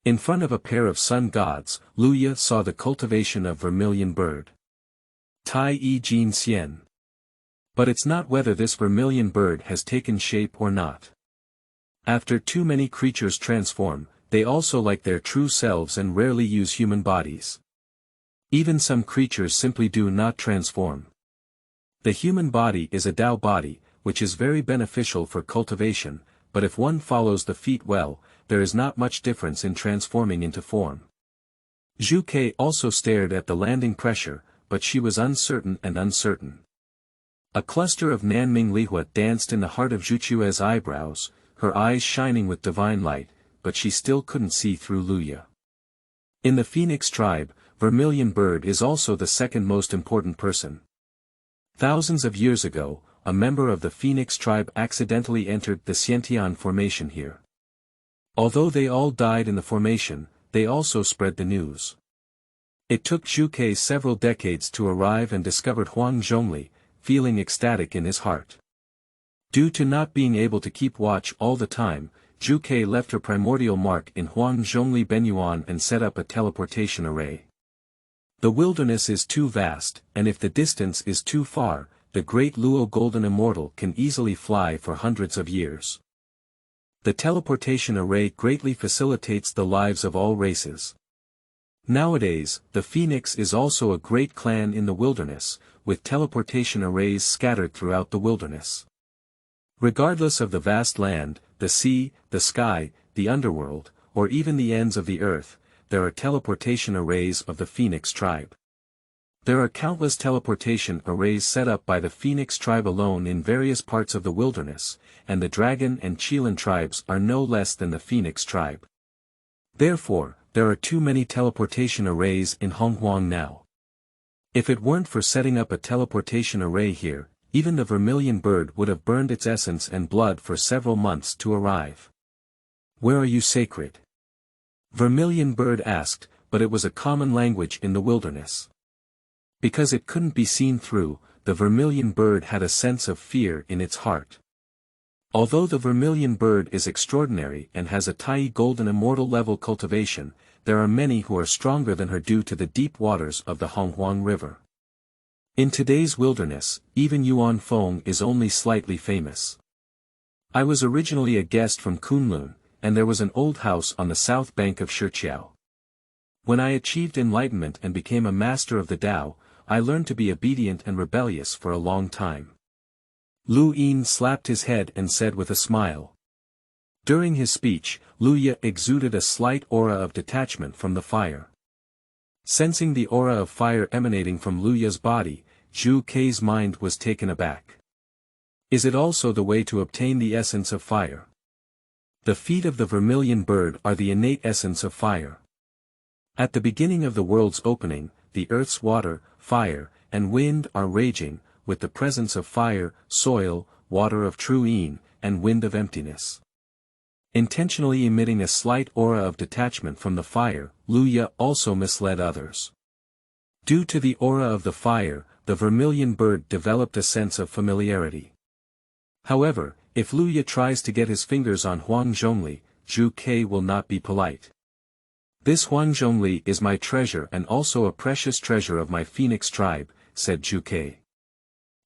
In front of a pair of sun gods, Lu Ya saw the cultivation of vermilion bird. Tai Yi Jin Xian. But it's not whether this vermilion bird has taken shape or not. After too many creatures transform, they also like their true selves and rarely use human bodies. Even some creatures simply do not transform. The human body is a Tao body, which is very beneficial for cultivation, but if one follows the feet well, there is not much difference in transforming into form. Zhu Ke also stared at the landing pressure, but she was uncertain. A cluster of Nanming Lihua danced in the heart of Zhuchue's eyebrows, her eyes shining with divine light, but she still couldn't see through Lu Ya. In the Phoenix tribe, Vermilion Bird is also the second most important person. Thousands of years ago, a member of the Phoenix tribe accidentally entered the Xiantian formation here. Although they all died in the formation, they also spread the news. It took Zhu Ke several decades to arrive and discovered Huang Zhongli, feeling ecstatic in his heart. Due to not being able to keep watch all the time, Zhu Ke left her primordial mark in Huang Zhongli Benyuan and set up a teleportation array. The wilderness is too vast, and if the distance is too far, the great Luo Golden Immortal can easily fly for hundreds of years. The teleportation array greatly facilitates the lives of all races. Nowadays, the Phoenix is also a great clan in the wilderness, with teleportation arrays scattered throughout the wilderness. Regardless of the vast land, the sea, the sky, the underworld, or even the ends of the earth, there are teleportation arrays of the Phoenix tribe. There are countless teleportation arrays set up by the Phoenix tribe alone in various parts of the wilderness, and the Dragon and Chilan tribes are no less than the Phoenix tribe. Therefore, there are too many teleportation arrays in Honghuang now. If it weren't for setting up a teleportation array here, even the vermilion bird would have burned its essence and blood for several months to arrive. Where are you, sacred? Vermilion bird asked, but it was a common language in the wilderness. Because it couldn't be seen through, the vermilion bird had a sense of fear in its heart. Although the vermilion bird is extraordinary and has a Tai golden immortal level cultivation, there are many who are stronger than her due to the deep waters of the Honghuang River. In today's wilderness, even Yuan Feng is only slightly famous. I was originally a guest from Kunlun, and there was an old house on the south bank of Shiqiao. When I achieved enlightenment and became a master of the Tao, I learned to be obedient and rebellious for a long time. Lu Yin slapped his head and said with a smile. During his speech, Lu Ye exuded a slight aura of detachment from the fire. Sensing the aura of fire emanating from Lu Ye's body, Zhu Kei's mind was taken aback. Is it also the way to obtain the essence of fire? The feet of the vermilion bird are the innate essence of fire. At the beginning of the world's opening, the earth's water, fire, and wind are raging, with the presence of fire, soil, water of true yin, and wind of emptiness. Intentionally emitting a slight aura of detachment from the fire, Lu Ye also misled others. Due to the aura of the fire, the vermilion bird developed a sense of familiarity. However, if Lu Ye tries to get his fingers on Huang Zhongli, Zhu Kei will not be polite. This Huang Zhongli is my treasure and also a precious treasure of my phoenix tribe, said Zhu Kei.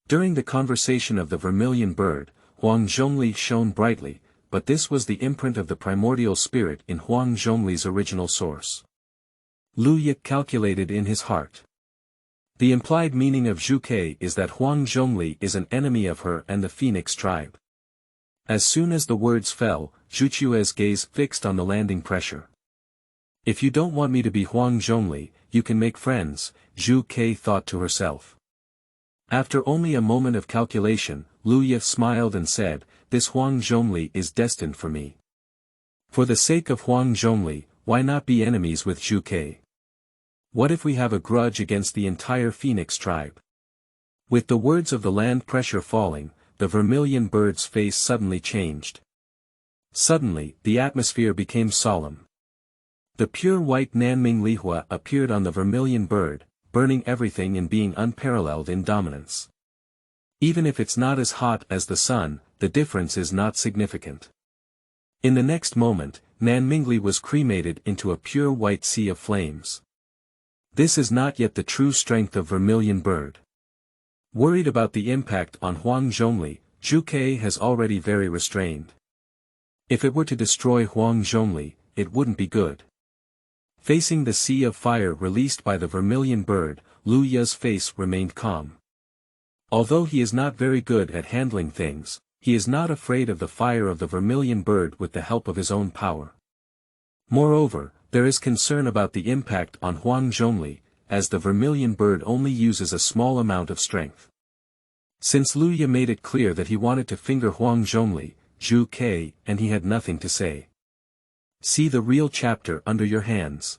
During the conversation of the vermilion bird, Huang Zhongli shone brightly, but this was the imprint of the primordial spirit in Huang Zhongli's original source. Lu Ye calculated in his heart. The implied meaning of Zhu Kei is that Huang Zhongli is an enemy of her and the phoenix tribe. As soon as the words fell, Zhu Chue's gaze fixed on the landing pressure. If you don't want me to be Huang Zhongli, you can make friends, Zhu Kei thought to herself. After only a moment of calculation, Lu Ye smiled and said, this Huang Zhongli is destined for me. For the sake of Huang Zhongli, why not be enemies with Zhu Kei? What if we have a grudge against the entire phoenix tribe? With the words of the land pressure falling, the vermilion bird's face suddenly changed. Suddenly, the atmosphere became solemn. The pure white Nanming Lihua appeared on the vermilion bird, burning everything and being unparalleled in dominance. Even if it's not as hot as the sun, the difference is not significant. In the next moment, Nanmingli was cremated into a pure white sea of flames. This is not yet the true strength of vermilion bird. Worried about the impact on Huang Zhongli, Zhu Kei has already very restrained. If it were to destroy Huang Zhongli, it wouldn't be good. Facing the sea of fire released by the vermilion bird, Lu Ye's face remained calm. Although he is not very good at handling things, he is not afraid of the fire of the vermilion bird with the help of his own power. Moreover, there is concern about the impact on Huang Zhongli, as the vermilion bird only uses a small amount of strength. Since Lu Ye made it clear that he wanted to finger Huang Zhongli, Zhu Kei, and he had nothing to say. See the real chapter under your hands.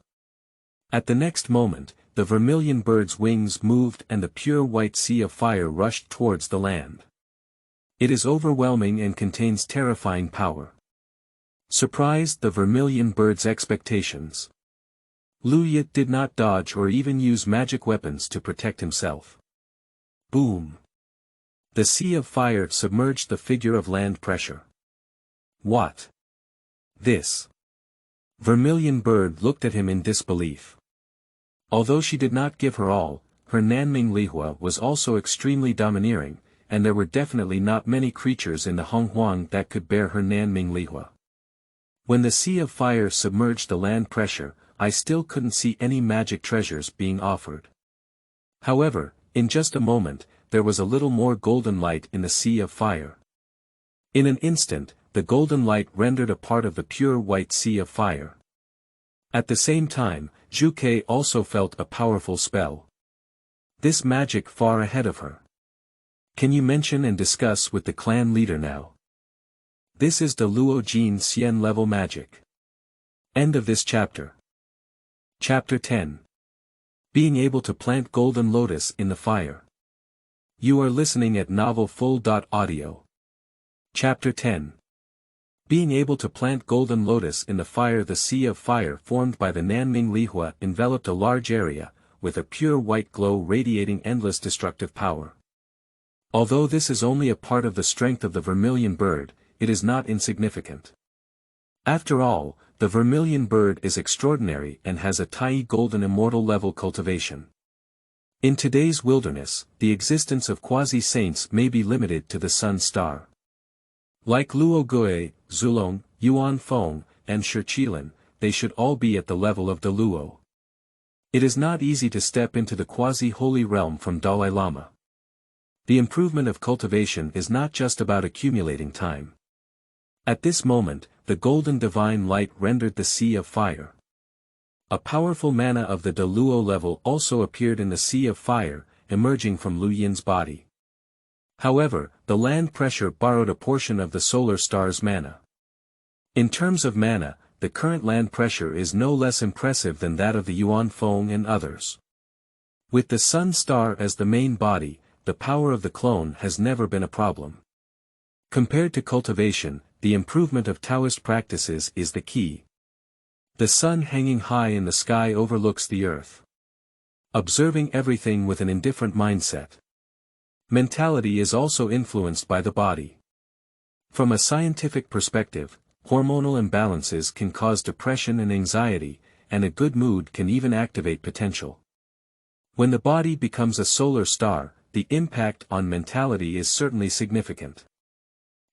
At the next moment, the vermilion bird's wings moved and the pure white sea of fire rushed towards the land. It is overwhelming and contains terrifying power. Surprised the vermilion bird's expectations. Lu Ye did not dodge or even use magic weapons to protect himself. Boom! The sea of fire submerged the figure of land pressure. What? This? Vermilion bird looked at him in disbelief. Although she did not give her all, her Nanming Lihua was also extremely domineering, and there were definitely not many creatures in the Huang that could bear her Nanming Lihua. When the sea of fire submerged the land pressure, I still couldn't see any magic treasures being offered. However, in just a moment, there was a little more golden light in the sea of fire. In an instant, the golden light rendered a part of the pure white sea of fire. At the same time, Zhu Kei also felt a powerful spell. This magic far ahead of her. Can you mention and discuss with the clan leader now? This is the Luo Jin Xian level magic. End of this chapter. Chapter 10. Being able to plant golden lotus in the fire. You are listening at novelfull.audio. Chapter 10. Being able to plant golden lotus in the fire. The sea of fire formed by the Nanming Lihua enveloped a large area, with a pure white glow radiating endless destructive power. Although this is only a part of the strength of the vermilion bird, it is not insignificant. After all, the vermilion bird is extraordinary and has a Tai golden immortal level cultivation. In today's wilderness, the existence of quasi-saints may be limited to the sun star. Like Luo Gui, Zulong, Yuan Feng, and Shiqilin, they should all be at the level of the Luo. It is not easy to step into the quasi-holy realm from Dalai Lama. The improvement of cultivation is not just about accumulating time. At this moment, the golden divine light rendered the sea of fire. A powerful mana of the Deluo level also appeared in the sea of fire, emerging from Lu Yin's body. However, the land pressure borrowed a portion of the solar star's mana. In terms of mana, the current land pressure is no less impressive than that of the Yuan Feng and others. With the sun star as the main body, the power of the clone has never been a problem. Compared to cultivation, the improvement of Taoist practices is the key. The sun hanging high in the sky overlooks the earth. Observing everything with an indifferent mindset. Mentality is also influenced by the body. From a scientific perspective, hormonal imbalances can cause depression and anxiety, and a good mood can even activate potential. When the body becomes a solar star, the impact on mentality is certainly significant.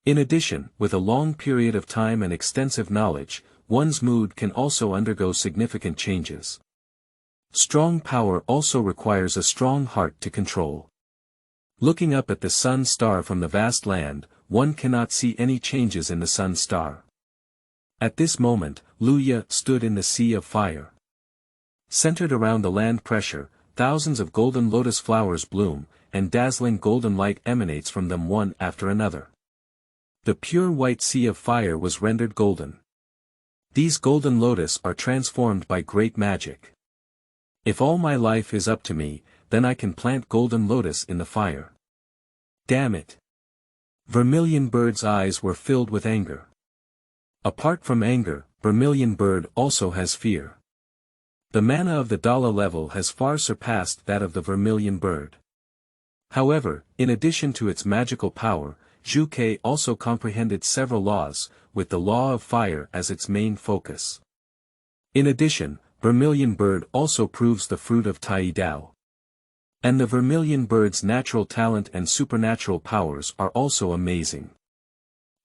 In addition, with a long period of time and extensive knowledge, one's mood can also undergo significant changes. Strong power also requires a strong heart to control. Looking up at the sun star from the vast land, one cannot see any changes in the sun star. At this moment, Luya stood in the sea of fire. Centered around the land pressure, thousands of golden lotus flowers bloom, and dazzling golden light emanates from them one after another. The pure white sea of fire was rendered golden. These golden lotus are transformed by great magic. If all my life is up to me, then I can plant golden lotus in the fire. Damn it! Vermilion Bird's eyes were filled with anger. Apart from anger, Vermilion Bird also has fear. The mana of the Dala level has far surpassed that of the Vermilion Bird. However, in addition to its magical power, Zhu Ke also comprehended several laws, with the law of fire as its main focus. In addition, Vermilion Bird also proves the fruit of Tai Dao. And the Vermilion Bird's natural talent and supernatural powers are also amazing.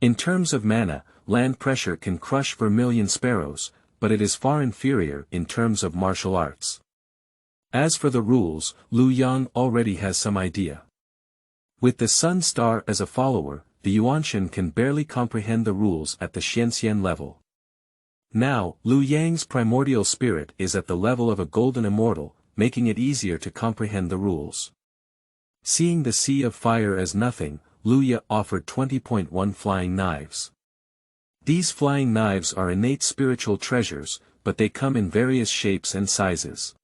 In terms of mana, land pressure can crush vermilion sparrows, but it is far inferior in terms of martial arts. As for the rules, Lu Yang already has some idea. With the Sun Star as a follower, the Yuanshan can barely comprehend the rules at the Xianxian level. Now, Lu Yang's primordial spirit is at the level of a golden immortal, making it easier to comprehend the rules. Seeing the sea of fire as nothing, Luya offered 20.1 flying knives. These flying knives are innate spiritual treasures, but they come in various shapes and sizes.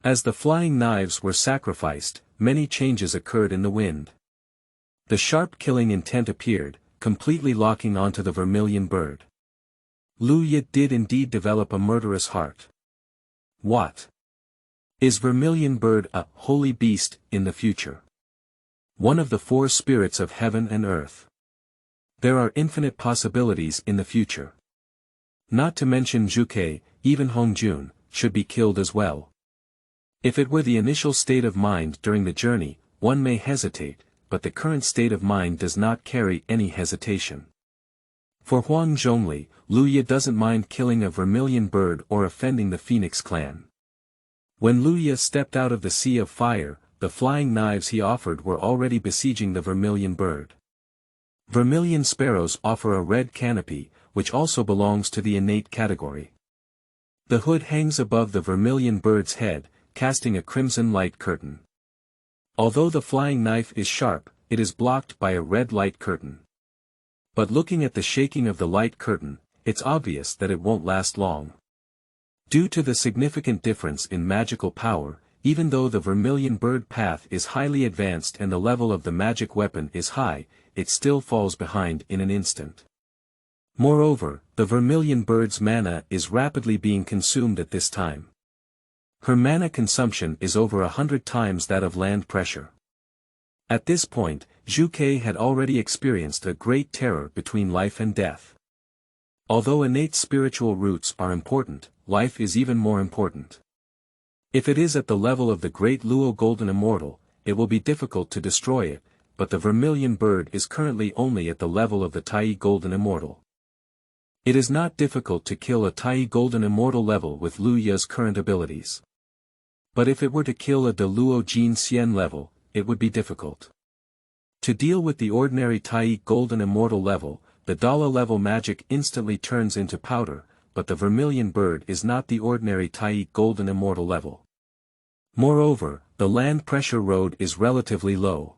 As the flying knives were sacrificed, many changes occurred in the wind. The sharp killing intent appeared, completely locking onto the Vermilion Bird. Luya did indeed develop a murderous heart. What? Is Vermilion Bird a holy beast in the future? One of the four spirits of heaven and earth. There are infinite possibilities in the future. Not to mention Zhu Ke, even Hongjun, should be killed as well. If it were the initial state of mind during the journey, one may hesitate, but the current state of mind does not carry any hesitation. For Huang Zhongli, Luya doesn't mind killing a Vermilion Bird or offending the Phoenix clan. When Luya stepped out of the sea of fire, the flying knives he offered were already besieging the Vermilion Bird. Vermilion sparrows offer a red canopy, which also belongs to the innate category. The hood hangs above the Vermilion Bird's head, casting a crimson light curtain. Although the flying knife is sharp, it is blocked by a red light curtain. But looking at the shaking of the light curtain, it's obvious that it won't last long. Due to the significant difference in magical power, even though the Vermilion Bird path is highly advanced and the level of the magic weapon is high, it still falls behind in an instant. Moreover, the Vermilion Bird's mana is rapidly being consumed at this time. Her mana consumption is over 100 times that of land pressure. At this point, Zhu Ke had already experienced a great terror between life and death. Although innate spiritual roots are important, life is even more important. If it is at the level of the great Luo Golden Immortal, it will be difficult to destroy it, but the Vermilion Bird is currently only at the level of the Tai Golden Immortal. It is not difficult to kill a Tai Golden Immortal level with Lu Ya's current abilities. But if it were to kill a De Luo Jin Xian level, it would be difficult. To deal with the ordinary Tai Golden Immortal level, the Dala level magic instantly turns into powder, but the Vermilion Bird is not the ordinary Tai Golden Immortal level. Moreover, the land pressure road is relatively low.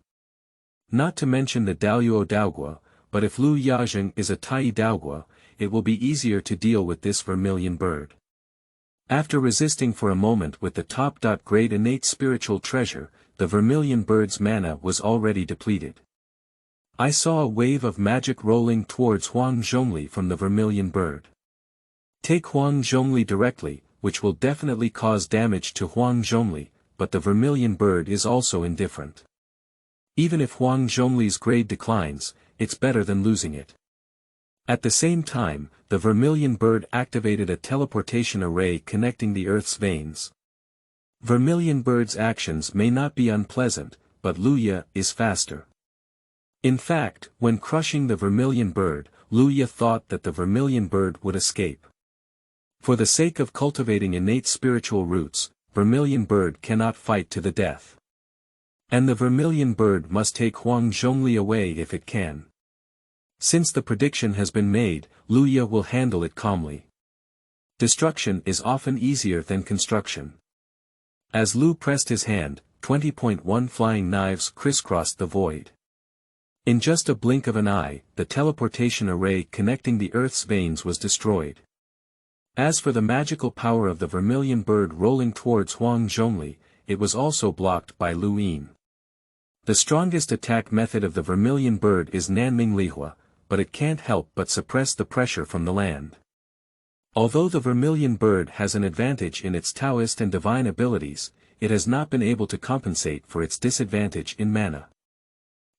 Not to mention the Daluo Daogua, but if Lu Yazheng is a Tai Daogua, it will be easier to deal with this Vermilion Bird. After resisting for a moment with the top-grade innate spiritual treasure, the Vermilion Bird's mana was already depleted. I saw a wave of magic rolling towards Huang Zhongli from the Vermilion Bird. Take Huang Zhongli directly, which will definitely cause damage to Huang Zhongli, but the Vermilion Bird is also indifferent. Even if Huang Zhongli's grade declines, it's better than losing it. At the same time, the Vermilion Bird activated a teleportation array connecting the Earth's veins. Vermilion Bird's actions may not be unpleasant, but Luya is faster. In fact, when crushing the Vermilion Bird, Luya thought that the Vermilion Bird would escape. For the sake of cultivating innate spiritual roots, Vermilion Bird cannot fight to the death. And the Vermilion Bird must take Huang Zhongli away if it can. Since the prediction has been made, Luya will handle it calmly. Destruction is often easier than construction. As Lu pressed his hand, 20.1 flying knives crisscrossed the void. In just a blink of an eye, the teleportation array connecting the Earth's veins was destroyed. As for the magical power of the Vermilion Bird rolling towards Huang Zhongli, it was also blocked by Lu Yin. The strongest attack method of the Vermilion Bird is Nanming Lihua, but it can't help but suppress the pressure from the land. Although the Vermilion Bird has an advantage in its Taoist and divine abilities, it has not been able to compensate for its disadvantage in mana.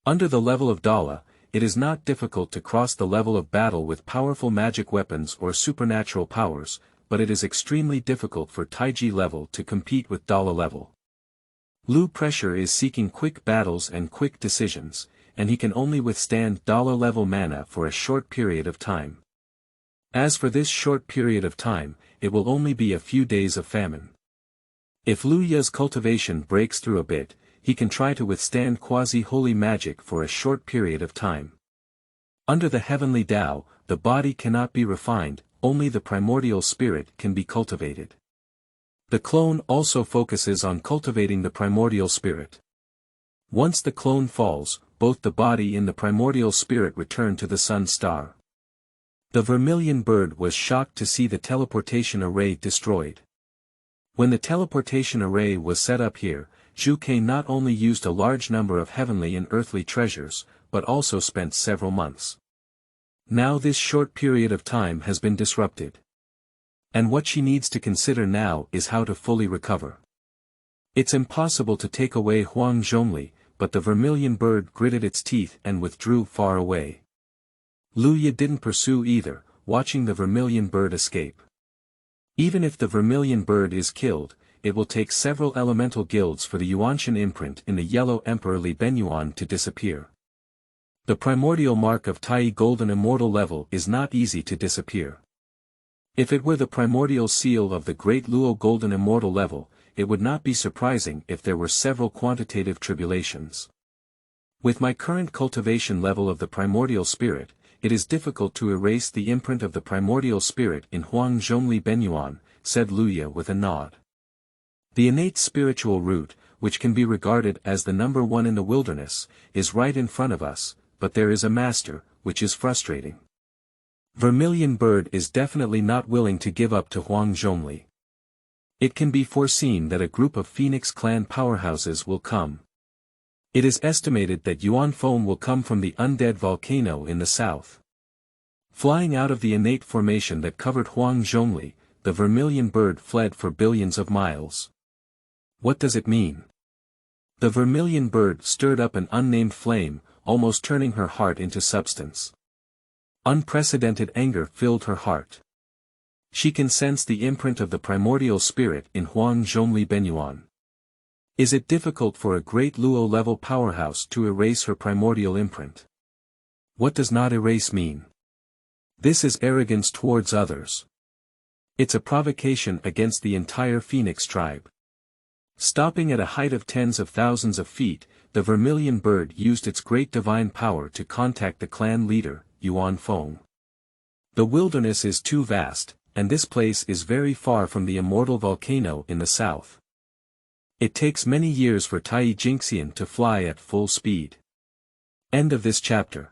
Under the level of Dala, it is not difficult to cross the level of battle with powerful magic weapons or supernatural powers, but it is extremely difficult for Taiji level to compete with Dala level. Lu Pressure is seeking quick battles and quick decisions, and he can only withstand Dala level mana for a short period of time. As for this short period of time, it will only be a few days of famine. If Lu Ya's cultivation breaks through a bit, he can try to withstand quasi-holy magic for a short period of time. Under the heavenly Tao, the body cannot be refined, only the primordial spirit can be cultivated. The clone also focuses on cultivating the primordial spirit. Once the clone falls, both the body and the primordial spirit return to the sun star. The Vermilion Bird was shocked to see the teleportation array destroyed. When the teleportation array was set up here, Zhu Ke not only used a large number of heavenly and earthly treasures, but also spent several months. Now this short period of time has been disrupted. And what she needs to consider now is how to fully recover. It's impossible to take away Huang Zhongli, but the Vermilion Bird gritted its teeth and withdrew far away. Lu Ya didn't pursue either, watching the Vermilion Bird escape. Even if the Vermilion Bird is killed, it will take several elemental guilds for the Yuanshan imprint in the Yellow Emperor Li Benyuan to disappear. The primordial mark of Tai Golden Immortal level is not easy to disappear. If it were the primordial seal of the Great Luo Golden Immortal level, it would not be surprising if there were several quantitative tribulations. With my current cultivation level of the primordial spirit, it is difficult to erase the imprint of the primordial spirit in Huang Zhongli Benyuan, said Lu Ya with a nod. The innate spiritual root, which can be regarded as the number one in the wilderness, is right in front of us, but there is a master, which is frustrating. Vermilion Bird is definitely not willing to give up to Huang Zhongli. It can be foreseen that a group of Phoenix clan powerhouses will come. It is estimated that Yuan Foam will come from the undead volcano in the south. Flying out of the innate formation that covered Huang Zhongli, the Vermilion Bird fled for billions of miles. What does it mean? The Vermilion Bird stirred up an unnamed flame, almost turning her heart into substance. Unprecedented anger filled her heart. She can sense the imprint of the primordial spirit in Huang Zhongli Benyuan. Is it difficult for a great Luo-level powerhouse to erase her primordial imprint? What does not erase mean? This is arrogance towards others. It's a provocation against the entire Phoenix tribe. Stopping at a height of tens of thousands of feet, the vermilion bird used its great divine power to contact the clan leader, Yuan Feng. The wilderness is too vast, and this place is very far from the immortal volcano in the south. It takes many years for Tai Jingxian to fly at full speed. End of this chapter.